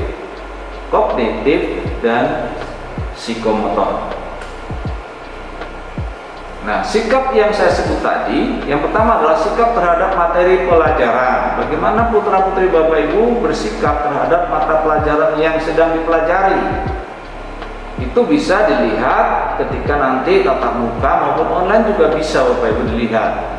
kognitif, dan psikomotor. Nah, sikap yang saya sebut tadi, yang pertama adalah sikap terhadap materi pelajaran. Bagaimana putra-putri Bapak Ibu bersikap terhadap mata pelajaran yang sedang dipelajari. Itu bisa dilihat ketika nanti tatap muka maupun online juga bisa Bapak Ibu dilihat.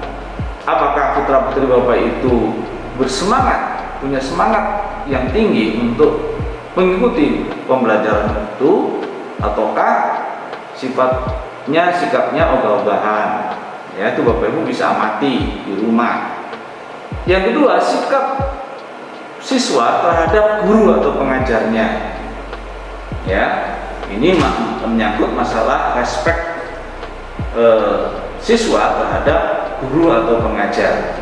Apakah putra-putri Bapak itu bersemangat, punya semangat yang tinggi untuk mengikuti pembelajaran itu, ataukah sikapnya ogah-ogahan. Ya, itu Bapak Ibu bisa amati di rumah. Yang kedua, sikap siswa terhadap guru atau pengajarnya. Ya, ini menyangkut masalah respek siswa terhadap guru atau pengajar.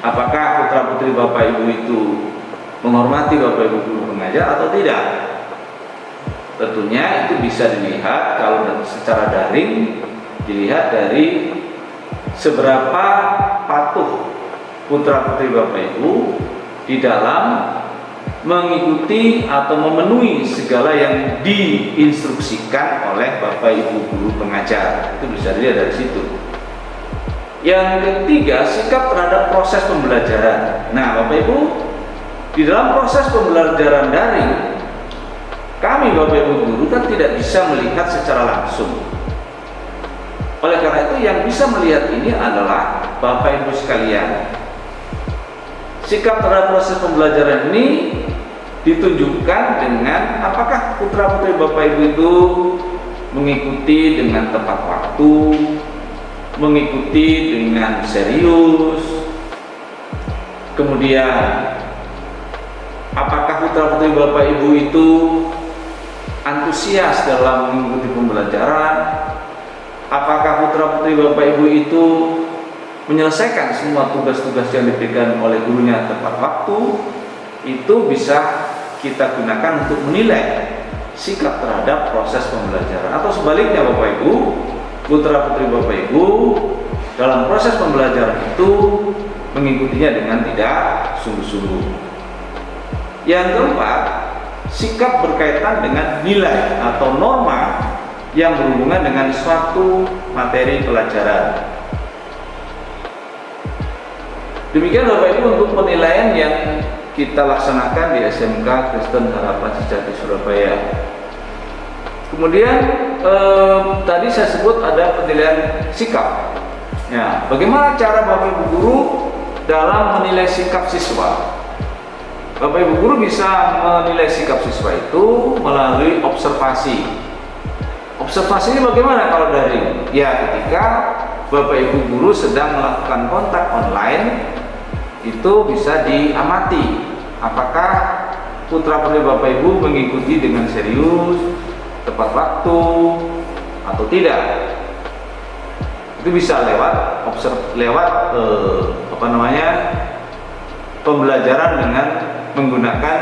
Apakah putra-putri Bapak Ibu itu menghormati Bapak Ibu guru pengajar atau tidak? Tentunya itu bisa dilihat kalau secara daring, dilihat dari seberapa patuh putra-putri Bapak Ibu di dalam mengikuti atau memenuhi segala yang diinstruksikan oleh Bapak Ibu guru pengajar. Itu bisa dilihat dari situ. Yang ketiga, sikap terhadap proses pembelajaran. Nah, Bapak Ibu, di dalam proses pembelajaran daring, kami Bapak Ibu guru kan tidak bisa melihat secara langsung. Oleh karena itu, yang bisa melihat ini adalah Bapak Ibu sekalian. Sikap terhadap proses pembelajaran ini ditunjukkan dengan apakah putra-putri Bapak Ibu itu mengikuti dengan tepat waktu, mengikuti dengan serius. Kemudian apakah putra-putri Bapak Ibu itu antusias dalam mengikuti pembelajaran? Apakah putra-putri Bapak Ibu itu menyelesaikan semua tugas-tugas yang diberikan oleh gurunya tepat waktu? Itu bisa kita gunakan untuk menilai sikap terhadap proses pembelajaran. Atau sebaliknya Bapak Ibu, putra-putri Bapak Ibu dalam proses pembelajaran itu mengikutinya dengan tidak sungguh-sungguh. Yang keempat, sikap berkaitan dengan nilai atau norma yang berhubungan dengan suatu materi pelajaran. Demikian Bapak Ibu untuk penilaian yang kita laksanakan di SMK Kristen Harapan Sejati Surabaya. Kemudian tadi saya sebut ada penilaian sikap. Ya, bagaimana cara Bapak Ibu guru dalam menilai sikap siswa? Bapak Ibu guru bisa menilai sikap siswa itu melalui observasi. Observasi ini bagaimana kalau daring? Ya, ketika Bapak Ibu guru sedang melakukan kontak online, itu bisa diamati apakah putra-putri Bapak Ibu mengikuti dengan serius, tepat waktu atau tidak. Itu bisa lewat pembelajaran dengan menggunakan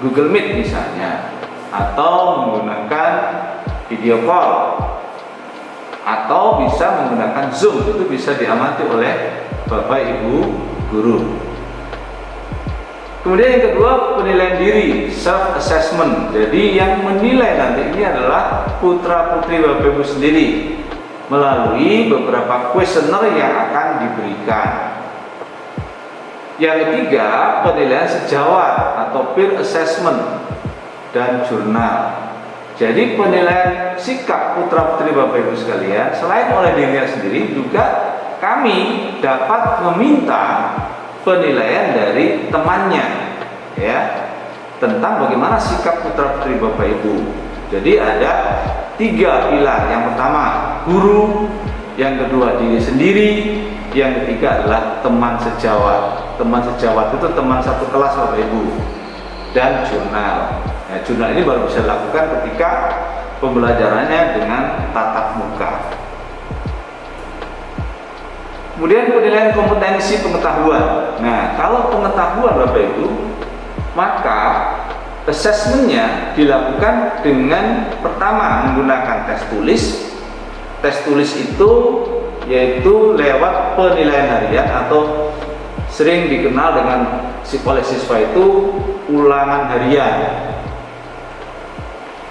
Google Meet misalnya, atau menggunakan video call, atau bisa menggunakan Zoom. Itu bisa diamati oleh Bapak Ibu guru. Kemudian yang kedua, penilaian diri, self assessment. Jadi yang menilai nanti ini adalah putra-putri Bapak Ibu sendiri melalui beberapa kuesioner yang akan diberikan. Yang ketiga, penilaian sejawat atau peer assessment dan jurnal. Jadi penilaian sikap putra-putri Bapak Ibu sekalian, selain oleh dirinya sendiri, juga kami dapat meminta penilaian dari temannya, ya, tentang bagaimana sikap putra-putri Bapak Ibu. Jadi ada 3 pilar. Yang pertama guru, yang kedua diri sendiri, yang ketiga adalah teman sejawat. Teman sejawat itu teman satu kelas Bapak Ibu, dan jurnal. Nah, jurnal ini baru bisa dilakukan ketika pembelajarannya dengan tatap muka. Kemudian penilaian kompetensi pengetahuan. Nah, kalau pengetahuan Bapak Ibu, maka asesmennya dilakukan dengan pertama menggunakan tes tulis. Tes tulis itu yaitu lewat penilaian harian atau sering dikenal dengan oleh siswa itu ulangan harian.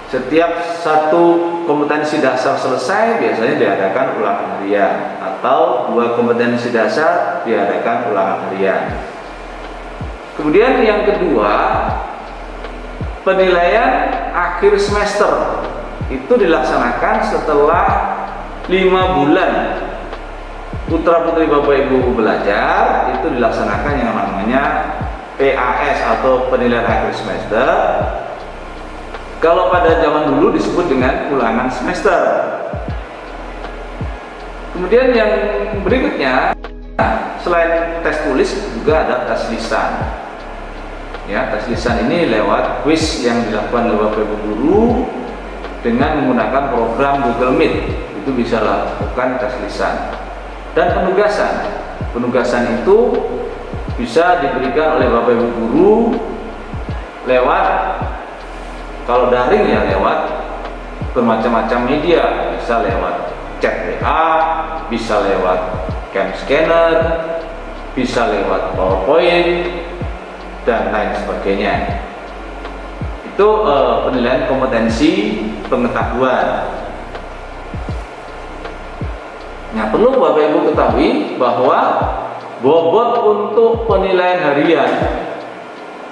Setiap satu kompetensi dasar selesai, biasanya diadakan ulangan harian, atau 2 kompetensi dasar diadakan ulangan harian. Kemudian yang kedua, penilaian akhir semester itu dilaksanakan setelah 5 bulan putra-putri Bapak Ibu belajar itu dilaksanakan yang namanya PAS atau penilaian akhir semester. Kalau pada zaman dulu disebut dengan ulangan semester. Kemudian yang berikutnya, selain tes tulis juga ada tes lisan. Ya, tes lisan ini lewat quiz yang dilakukan oleh Bapak Ibu guru dengan menggunakan program Google Meet. Itu bisa lakukan tes lisan. Dan penugasan itu bisa diberikan oleh Bapak Ibu guru lewat, kalau daring ya lewat bermacam-macam media, bisa lewat chat WA, bisa lewat cam scanner, bisa lewat PowerPoint dan lain sebagainya. Itu penilaian kompetensi pengetahuan. Nah, perlu Bapak Ibu ketahui bahwa bobot untuk penilaian harian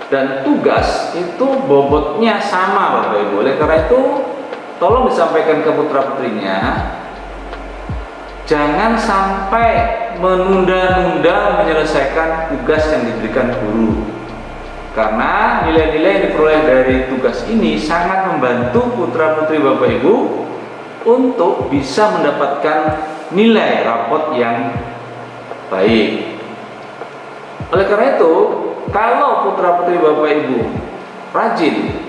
dan tugas itu bobotnya sama Bapak Ibu. Oleh karena itu, tolong disampaikan ke putra-putrinya, jangan sampai menunda-nunda menyelesaikan tugas yang diberikan guru. Karena nilai-nilai yang diperoleh dari tugas ini sangat membantu putra-putri Bapak Ibu untuk bisa mendapatkan nilai rapot yang baik. Oleh karena itu, kalau putra-putri Bapak Ibu rajin,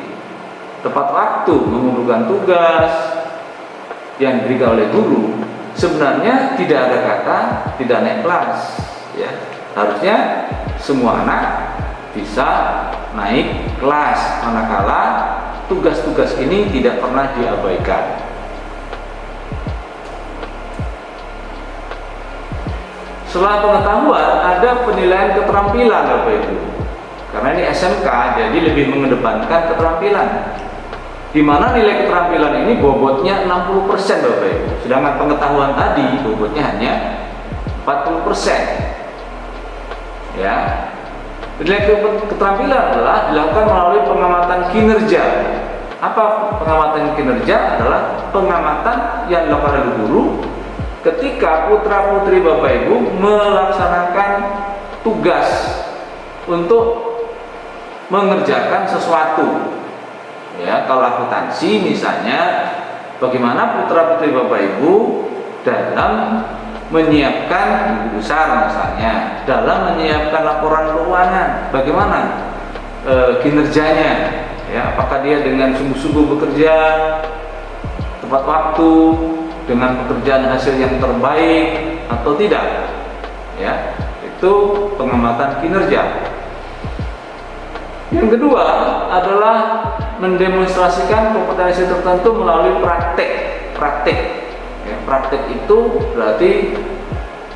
tepat waktu mengumpulkan tugas yang diberikan oleh guru, sebenarnya tidak ada kata tidak naik kelas. Ya, harusnya semua anak bisa naik kelas, manakala tugas-tugas ini tidak pernah diabaikan. Setelah pengetahuan, ada penilaian keterampilan Bapak Ibu. Karena ini SMK, jadi lebih mengedepankan keterampilan. Di mana nilai keterampilan ini bobotnya 60% Bapak Ibu. Sedangkan pengetahuan tadi bobotnya hanya 40%. Ya. Nilai keterampilan adalah dilakukan melalui pengamatan kinerja. Apa pengamatan kinerja? Adalah pengamatan yang dilakukan oleh guru ketika putra-putri Bapak Ibu melaksanakan tugas untuk mengerjakan sesuatu. Ya, kalau akuntansi misalnya, bagaimana putra-putri Bapak Ibu dalam menyiapkan buku besar misalnya, dalam menyiapkan laporan keuangan, bagaimana kinerjanya, ya, apakah dia dengan sungguh-sungguh bekerja tepat waktu, dengan pekerjaan hasil yang terbaik atau tidak, ya, itu pengamatan kinerja. Yang kedua adalah mendemonstrasikan kompetensi tertentu melalui praktek. Ya, praktek itu berarti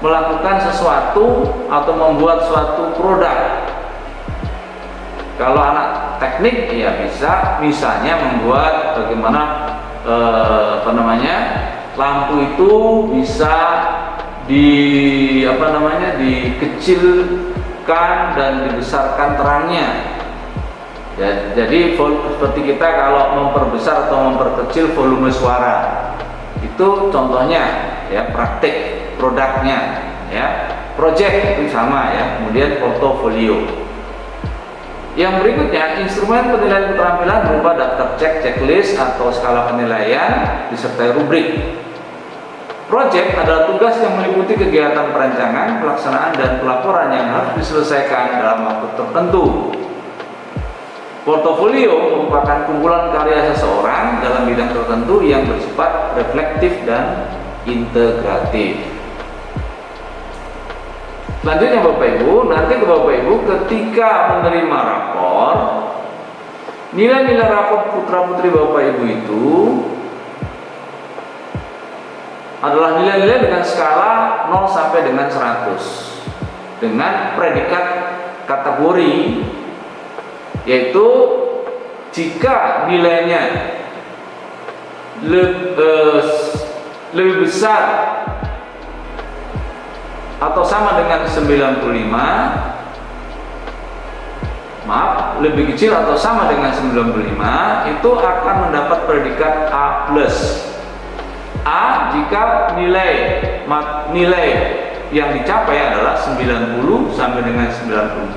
melakukan sesuatu atau membuat suatu produk. Kalau anak teknik ya bisa misalnya membuat bagaimana lampu itu bisa dikecilkan dan dibesarkan terangnya. Ya, jadi seperti kita kalau memperbesar atau memperkecil volume suara, itu contohnya ya, praktik produknya, ya. Project itu sama ya, kemudian portofolio. Yang berikutnya, instrumen penilaian keterampilan berupa daftar cek, checklist atau skala penilaian disertai rubrik. Project adalah tugas yang meliputi kegiatan perancangan, pelaksanaan dan pelaporan yang harus diselesaikan dalam waktu tertentu. Portofolio merupakan kumpulan karya seseorang dalam bidang tertentu yang bersifat reflektif dan integratif. Selanjutnya Bapak Ibu, nanti ke Bapak Ibu ketika menerima rapor, nilai-nilai rapor putra-putri Bapak Ibu itu adalah nilai-nilai dengan skala 0 sampai dengan 100 dengan predikat kategori, yaitu jika nilainya lebih besar atau sama dengan 95, lebih kecil atau sama dengan 95, itu akan mendapat predikat A+. A jika nilai yang dicapai adalah 90 sampai dengan 94.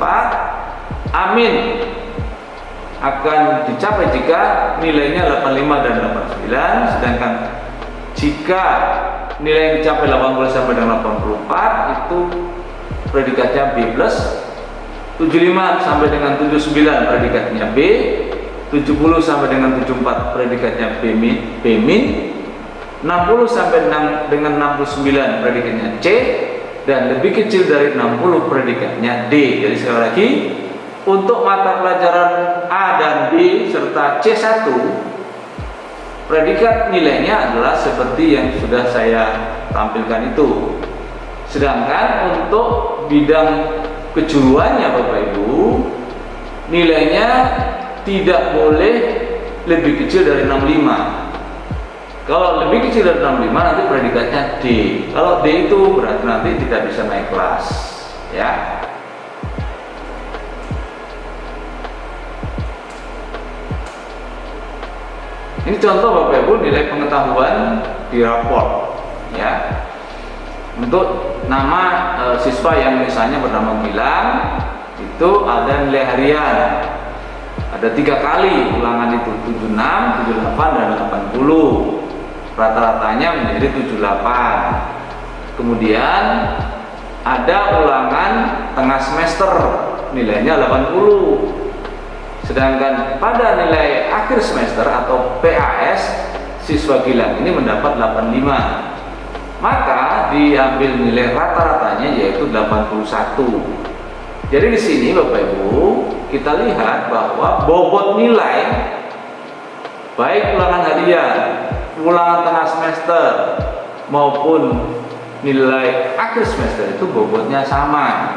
Amin akan dicapai jika nilainya 85 dan 89, sedangkan jika nilai yang dicapai 80 sampai dengan 84 itu predikatnya B+, 75 sampai dengan 79 predikatnya B, 70 sampai dengan 74 predikatnya B-, 60 sampai dengan 69 predikatnya C, dan lebih kecil dari 60 predikatnya D. Jadi sekali lagi, untuk mata pelajaran A dan B serta C1, predikat nilainya adalah seperti yang sudah saya tampilkan itu. Sedangkan untuk bidang kejuruannya Bapak Ibu, nilainya tidak boleh lebih kecil dari 65. Kalau lebih kecil dari 65 nanti predikatnya D. Kalau D itu berarti nanti tidak bisa naik kelas, ya. Ini contoh Bapak Ibu nilai pengetahuan di raport, ya. Untuk nama siswa yang misalnya bernama Gilang, itu ada nilai harian. Ada 3 kali ulangan itu, 76, 78, dan 80. Rata-ratanya menjadi 78. Kemudian ada ulangan tengah semester, nilainya 80. Sedangkan pada nilai akhir semester atau PAS, siswa Gilang ini mendapat 85. Maka diambil nilai rata-ratanya yaitu 81. Jadi di sini Bapak Ibu, kita lihat bahwa bobot nilai baik ulangan harian, ulangan tengah semester maupun nilai akhir semester itu bobotnya sama.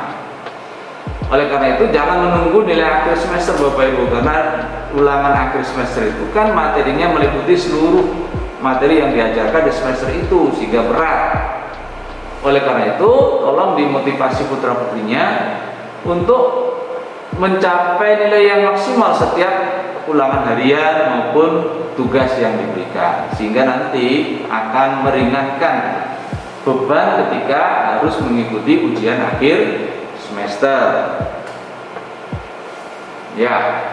Oleh karena itu jangan menunggu nilai akhir semester Bapak Ibu, karena ulangan akhir semester itu kan materinya meliputi seluruh materi yang diajarkan di semester itu, sehingga berat. Oleh karena itu tolong dimotivasi putra-putrinya untuk mencapai nilai yang maksimal setiap ulangan harian maupun tugas yang diberikan, sehingga nanti akan meringankan beban ketika harus mengikuti ujian akhir semester, ya.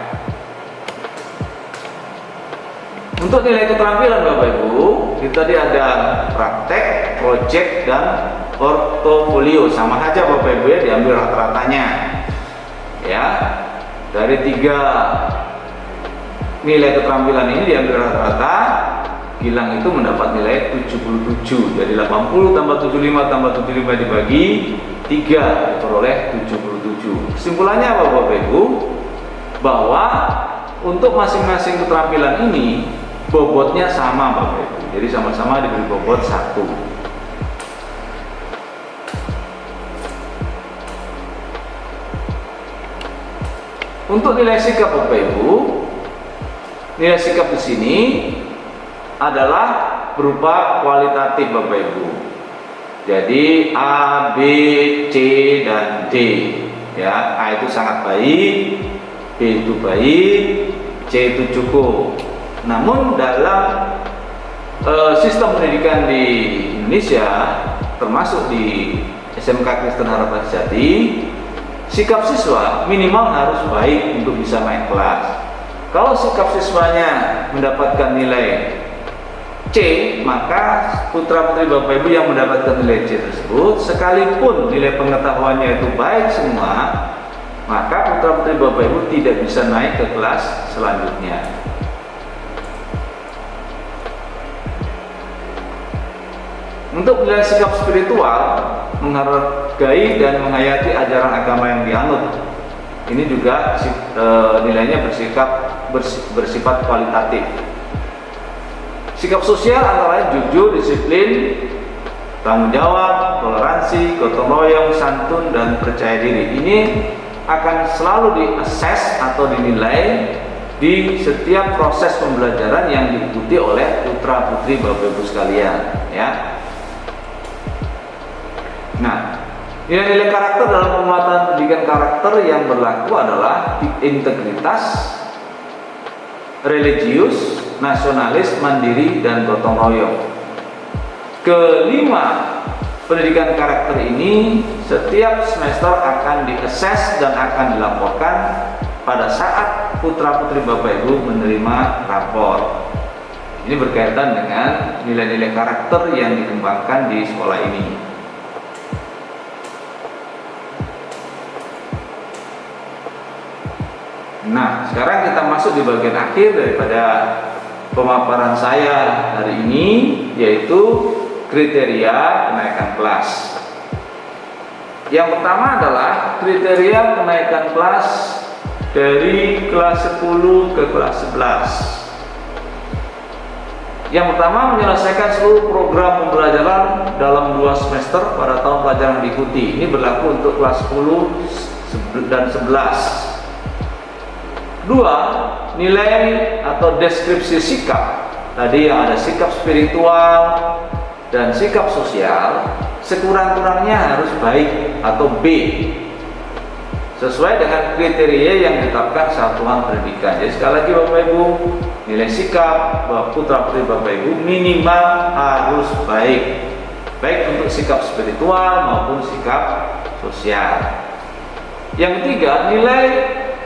Untuk nilai keterampilan Bapak Ibu, itu tadi ada praktek, project, dan portofolio. Sama aja Bapak Ibu ya, diambil rata-ratanya, ya. Dari 3 nilai keterampilan ini diambil rata-rata, Gilang itu mendapat nilai 77. Jadi 80 tambah 75 tambah 75 dibagi 3 diperoleh 77. Kesimpulannya apa Bapak Ibu? Bahwa untuk masing-masing keterampilan ini bobotnya sama Bapak Ibu. Jadi sama-sama diberi bobot 1. Untuk nilai sikap Bapak Ibu, nilai sikap di sini adalah berupa kualitatif Bapak Ibu. Jadi A, B, C, dan D, ya. A itu sangat baik, B itu baik, C itu cukup. Namun dalam sistem pendidikan di Indonesia, termasuk di SMK Kristen Harapan Sejati, sikap siswa minimal harus baik untuk bisa naik kelas. Kalau sikap siswanya mendapatkan nilai C, maka putra-putri Bapak Ibu yang mendapatkan nilai C tersebut, sekalipun nilai pengetahuannya itu baik semua, maka putra-putri Bapak Ibu tidak bisa naik ke kelas selanjutnya. Untuk nilai sikap spiritual, menghargai dan menghayati ajaran agama yang dianut, ini juga nilainya bersifat kualitatif. Sikap sosial antara lain jujur, disiplin, tanggung jawab, toleransi, gotong royong, santun, dan percaya diri. Ini akan selalu diakses atau dinilai di setiap proses pembelajaran yang diikuti oleh putra putri Bapak Ibu sekalian, ya. Nah, nilai-nilai karakter dalam penguatan pendidikan karakter yang berlaku adalah integritas, religius, nasionalis, mandiri, dan gotong royong. Kelima pendidikan karakter ini setiap semester akan diakses dan akan dilaporkan pada saat putra-putri Bapak Ibu menerima rapor. Ini berkaitan dengan nilai-nilai karakter yang dikembangkan di sekolah ini. Nah, sekarang kita masuk di bagian akhir daripada pemaparan saya hari ini, yaitu kriteria kenaikan kelas. Yang pertama adalah kriteria kenaikan kelas dari kelas 10 ke kelas 11. Yang pertama, menyelesaikan seluruh program pembelajaran dalam 2 semester pada tahun pelajaran yang diikuti. Ini berlaku untuk kelas 10 dan 11. 2. Nilai atau deskripsi sikap. Tadi yang ada sikap spiritual dan sikap sosial, sekurang-kurangnya harus baik atau B, sesuai dengan kriteria yang ditetapkan Satuan Pendidikan. Jadi sekali lagi Bapak Ibu, nilai sikap putra-putri Bapak Ibu minimal harus baik, baik untuk sikap spiritual maupun sikap sosial. Yang ketiga, nilai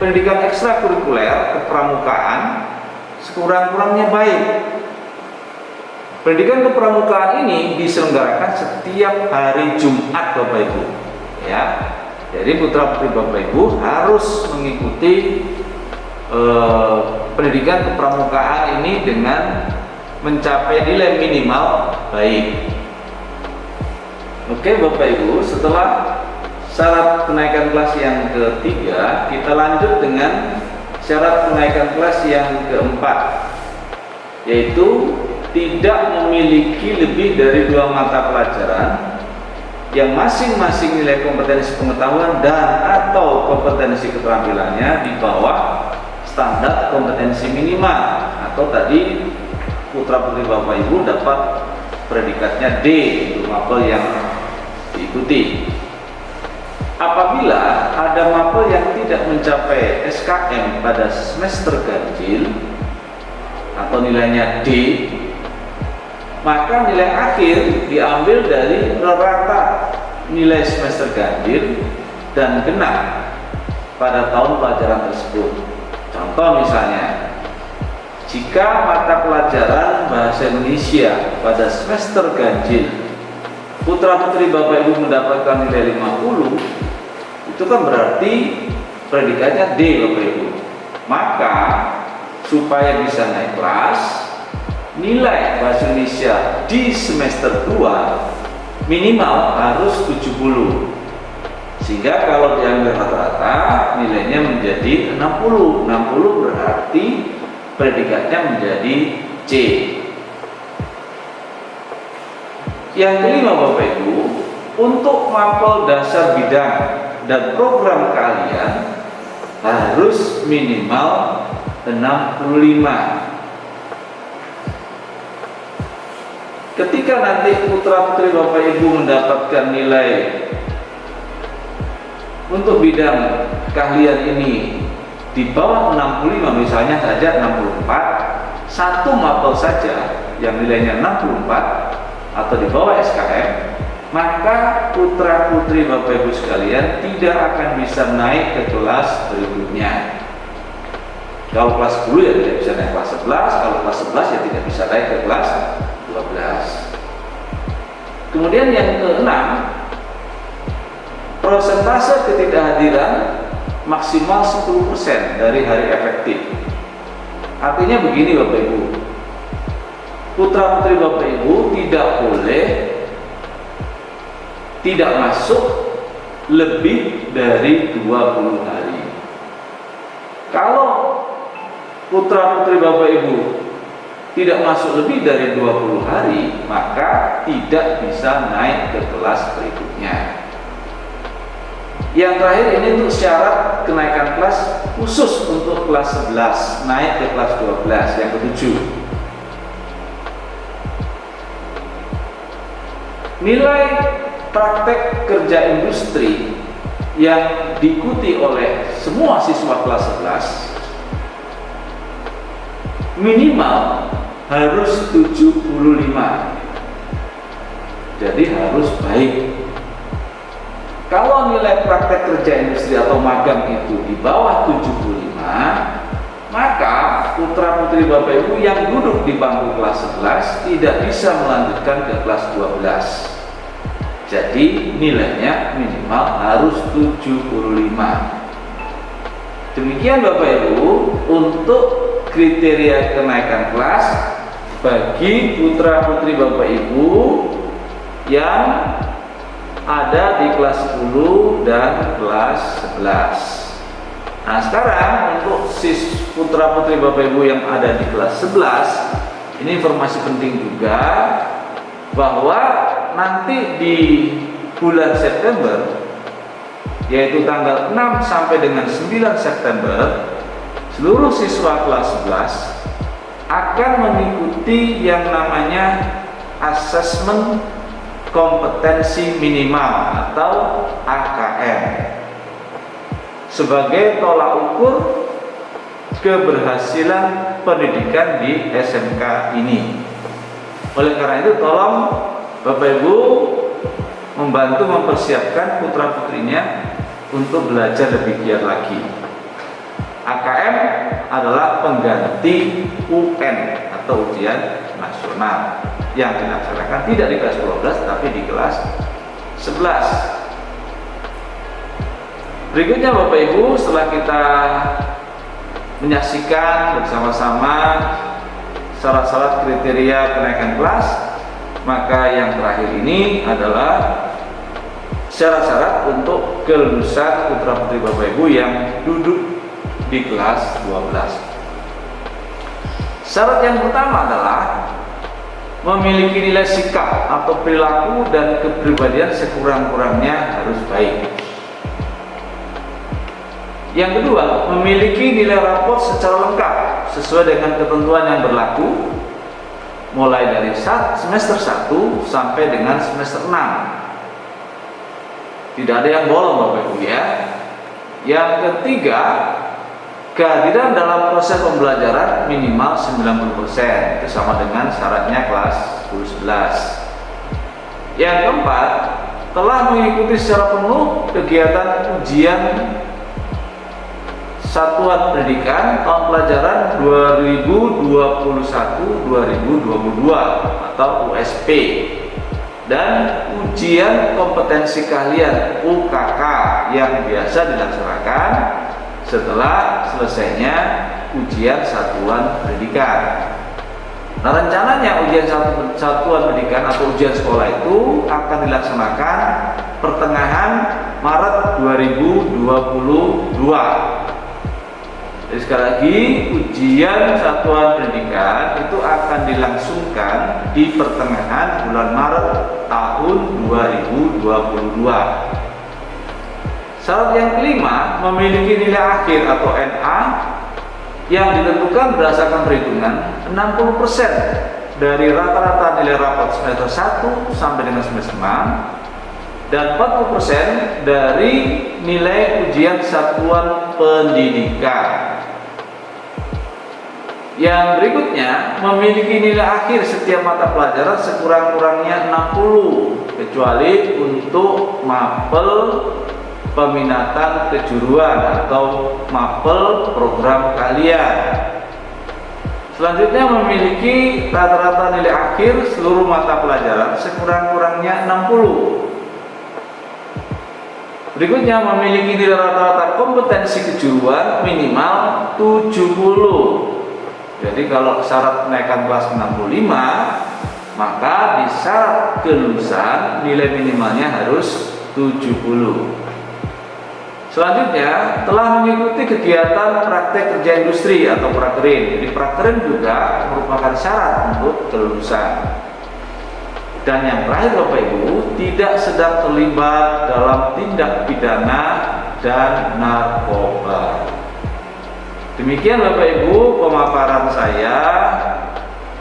pendidikan ekstrakurikuler kepramukaan sekurang-kurangnya baik. Pendidikan kepramukaan ini diselenggarakan setiap hari Jumat Bapak Ibu, ya. Jadi putra-putri Bapak Ibu harus mengikuti pendidikan kepramukaan ini dengan mencapai nilai minimal baik. Oke Bapak Ibu, setelah syarat kenaikan kelas yang ketiga, kita lanjut dengan syarat kenaikan kelas yang keempat, yaitu tidak memiliki lebih dari 2 mata pelajaran yang masing-masing nilai kompetensi pengetahuan dan atau kompetensi keterampilannya di bawah standar kompetensi minimal, atau tadi putra-putri Bapak Ibu dapat predikatnya D untuk mapel yang diikuti. Apabila ada mapel yang tidak mencapai SKM pada semester ganjil atau nilainya D, maka nilai akhir diambil dari rata nilai semester ganjil dan genap pada tahun pelajaran tersebut. Contoh misalnya, jika mata pelajaran Bahasa Indonesia pada semester ganjil putra-putri Bapak Ibu mendapatkan nilai 50, itu kan berarti predikatnya D Bapak Ibu. Maka supaya bisa naik kelas, nilai Bahasa Indonesia di semester 2 minimal harus 70. Sehingga kalau diambil rata-rata nilainya menjadi 60. 60 berarti predikatnya menjadi C. Yang kelima Bapak Ibu, untuk mapel dasar bidang dan program kalian harus minimal 65. Ketika nanti putra-putri Bapak Ibu mendapatkan nilai untuk bidang keahlian ini di bawah 65, misalnya saja 64, satu mapel saja yang nilainya 64 atau di bawah SKM, maka putra-putri Bapak Ibu sekalian tidak akan bisa naik ke kelas berikutnya. Kalau kelas 10 ya tidak bisa naik kelas 11, kalau kelas 11 ya tidak bisa naik ke kelas 12. Kemudian yang keenam, persentase ketidakhadiran maksimal 10% dari hari efektif. Artinya begini Bapak Ibu, putra-putri Bapak Ibu tidak boleh tidak masuk lebih dari 20 hari. Kalau putra-putri Bapak Ibu tidak masuk lebih dari 20 hari, maka tidak bisa naik ke kelas berikutnya. Yang terakhir ini untuk syarat kenaikan kelas khusus untuk kelas 11 naik ke kelas 12, yang ketujuh. Nilai praktek kerja industri yang diikuti oleh semua siswa kelas 11 minimal harus 75. Jadi harus baik. Kalau nilai praktek kerja industri atau magang itu di bawah 75, maka putra-putri Bapak Ibu yang duduk di bangku kelas 11 tidak bisa melanjutkan ke kelas 12. Jadi nilainya minimal harus 75. Demikian Bapak Ibu untuk kriteria kenaikan kelas bagi putra-putri Bapak Ibu yang ada di kelas 10 dan kelas 11. Nah, sekarang untuk putra-putri Bapak Ibu yang ada di kelas 11, ini informasi penting juga bahwa nanti di bulan September, yaitu tanggal 6 sampai dengan 9 September, seluruh siswa kelas 11 akan mengikuti yang namanya asesmen kompetensi minimal atau AKM sebagai tolak ukur keberhasilan pendidikan di SMK ini. Oleh karena itu, tolong Bapak Ibu membantu mempersiapkan putra-putrinya untuk belajar lebih giat lagi. AKM adalah pengganti UN atau ujian nasional yang dilaksanakan tidak di kelas 12 tapi di kelas 11. Berikutnya Bapak Ibu, setelah kita menyaksikan bersama-sama syarat-syarat kriteria kenaikan kelas, maka yang terakhir ini adalah syarat-syarat untuk kelulusan putra-putri Bapak Ibu yang duduk di kelas 12. Syarat yang pertama adalah memiliki nilai sikap atau perilaku dan kepribadian sekurang-kurangnya harus baik. Yang kedua, memiliki nilai raport secara lengkap sesuai dengan ketentuan yang berlaku mulai dari semester 1 sampai dengan semester 6. Tidak ada yang bolong Bapak Ibu ya. Yang ketiga, kehadiran dalam proses pembelajaran minimal 90%, itu sama dengan syaratnya kelas 10-11. Yang keempat, telah mengikuti secara penuh kegiatan ujian Satuan Pendidikan tahun pelajaran 2021-2022 atau USP dan ujian kompetensi keahlian UKK yang biasa dilaksanakan setelah selesainya ujian satuan pendidikan. Nah, rencananya ujian satuan pendidikan atau ujian sekolah itu akan dilaksanakan pertengahan Maret 2022. Jadi sekali lagi, ujian satuan pendidikan itu akan dilangsungkan di pertengahan bulan Maret tahun 2022. Syarat yang kelima, memiliki nilai akhir atau NA yang ditentukan berdasarkan perhitungan 60% dari rata-rata nilai raport semester 1 sampai dengan semester 6 dan 40% dari nilai ujian satuan pendidikan. Yang berikutnya, memiliki nilai akhir setiap mata pelajaran sekurang-kurangnya 60 kecuali untuk mapel peminatan kejuruan atau mapel program kalian. Selanjutnya, memiliki rata-rata nilai akhir seluruh mata pelajaran sekurang-kurangnya 60. Berikutnya, memiliki nilai rata-rata kompetensi kejuruan minimal 70. Jadi kalau syarat kenaikan kelas 65, maka di syarat kelulusan nilai minimalnya harus 70. Selanjutnya, telah mengikuti kegiatan praktek kerja industri atau prakerin. Jadi prakerin juga merupakan syarat untuk kelulusan. Dan yang terakhir Bapak Ibu, tidak sedang terlibat dalam tindak pidana dan narkoba. Demikian Bapak Ibu pemaparan saya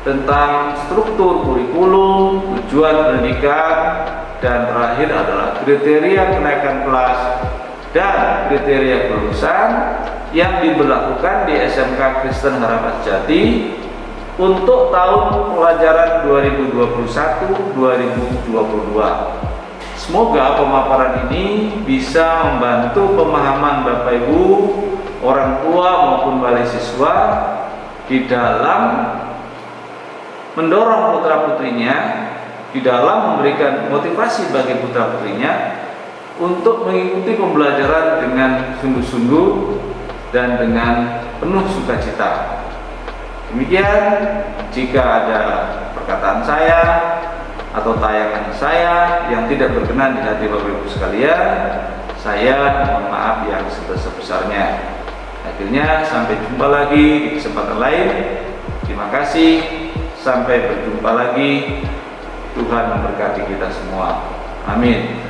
tentang struktur kurikulum, tujuan pendidikan, dan terakhir adalah kriteria kenaikan kelas dan kriteria kelulusan yang diberlakukan di SMK Kristen Harapan Sejati untuk tahun pelajaran 2021-2022. Semoga pemaparan ini bisa membantu pemahaman Bapak Ibu, orang tua maupun wali siswa di dalam mendorong putra-putrinya, di dalam memberikan motivasi bagi putra-putrinya untuk mengikuti pembelajaran dengan sungguh-sungguh dan dengan penuh sukacita. Demikian, jika ada perkataan saya atau tayangan saya yang tidak berkenan di hati Bapak Ibu sekalian, saya mohon maaf yang sebesar-besarnya. Akhirnya, sampai jumpa lagi di kesempatan lain. Terima kasih, sampai berjumpa lagi. Tuhan memberkati kita semua. Amin.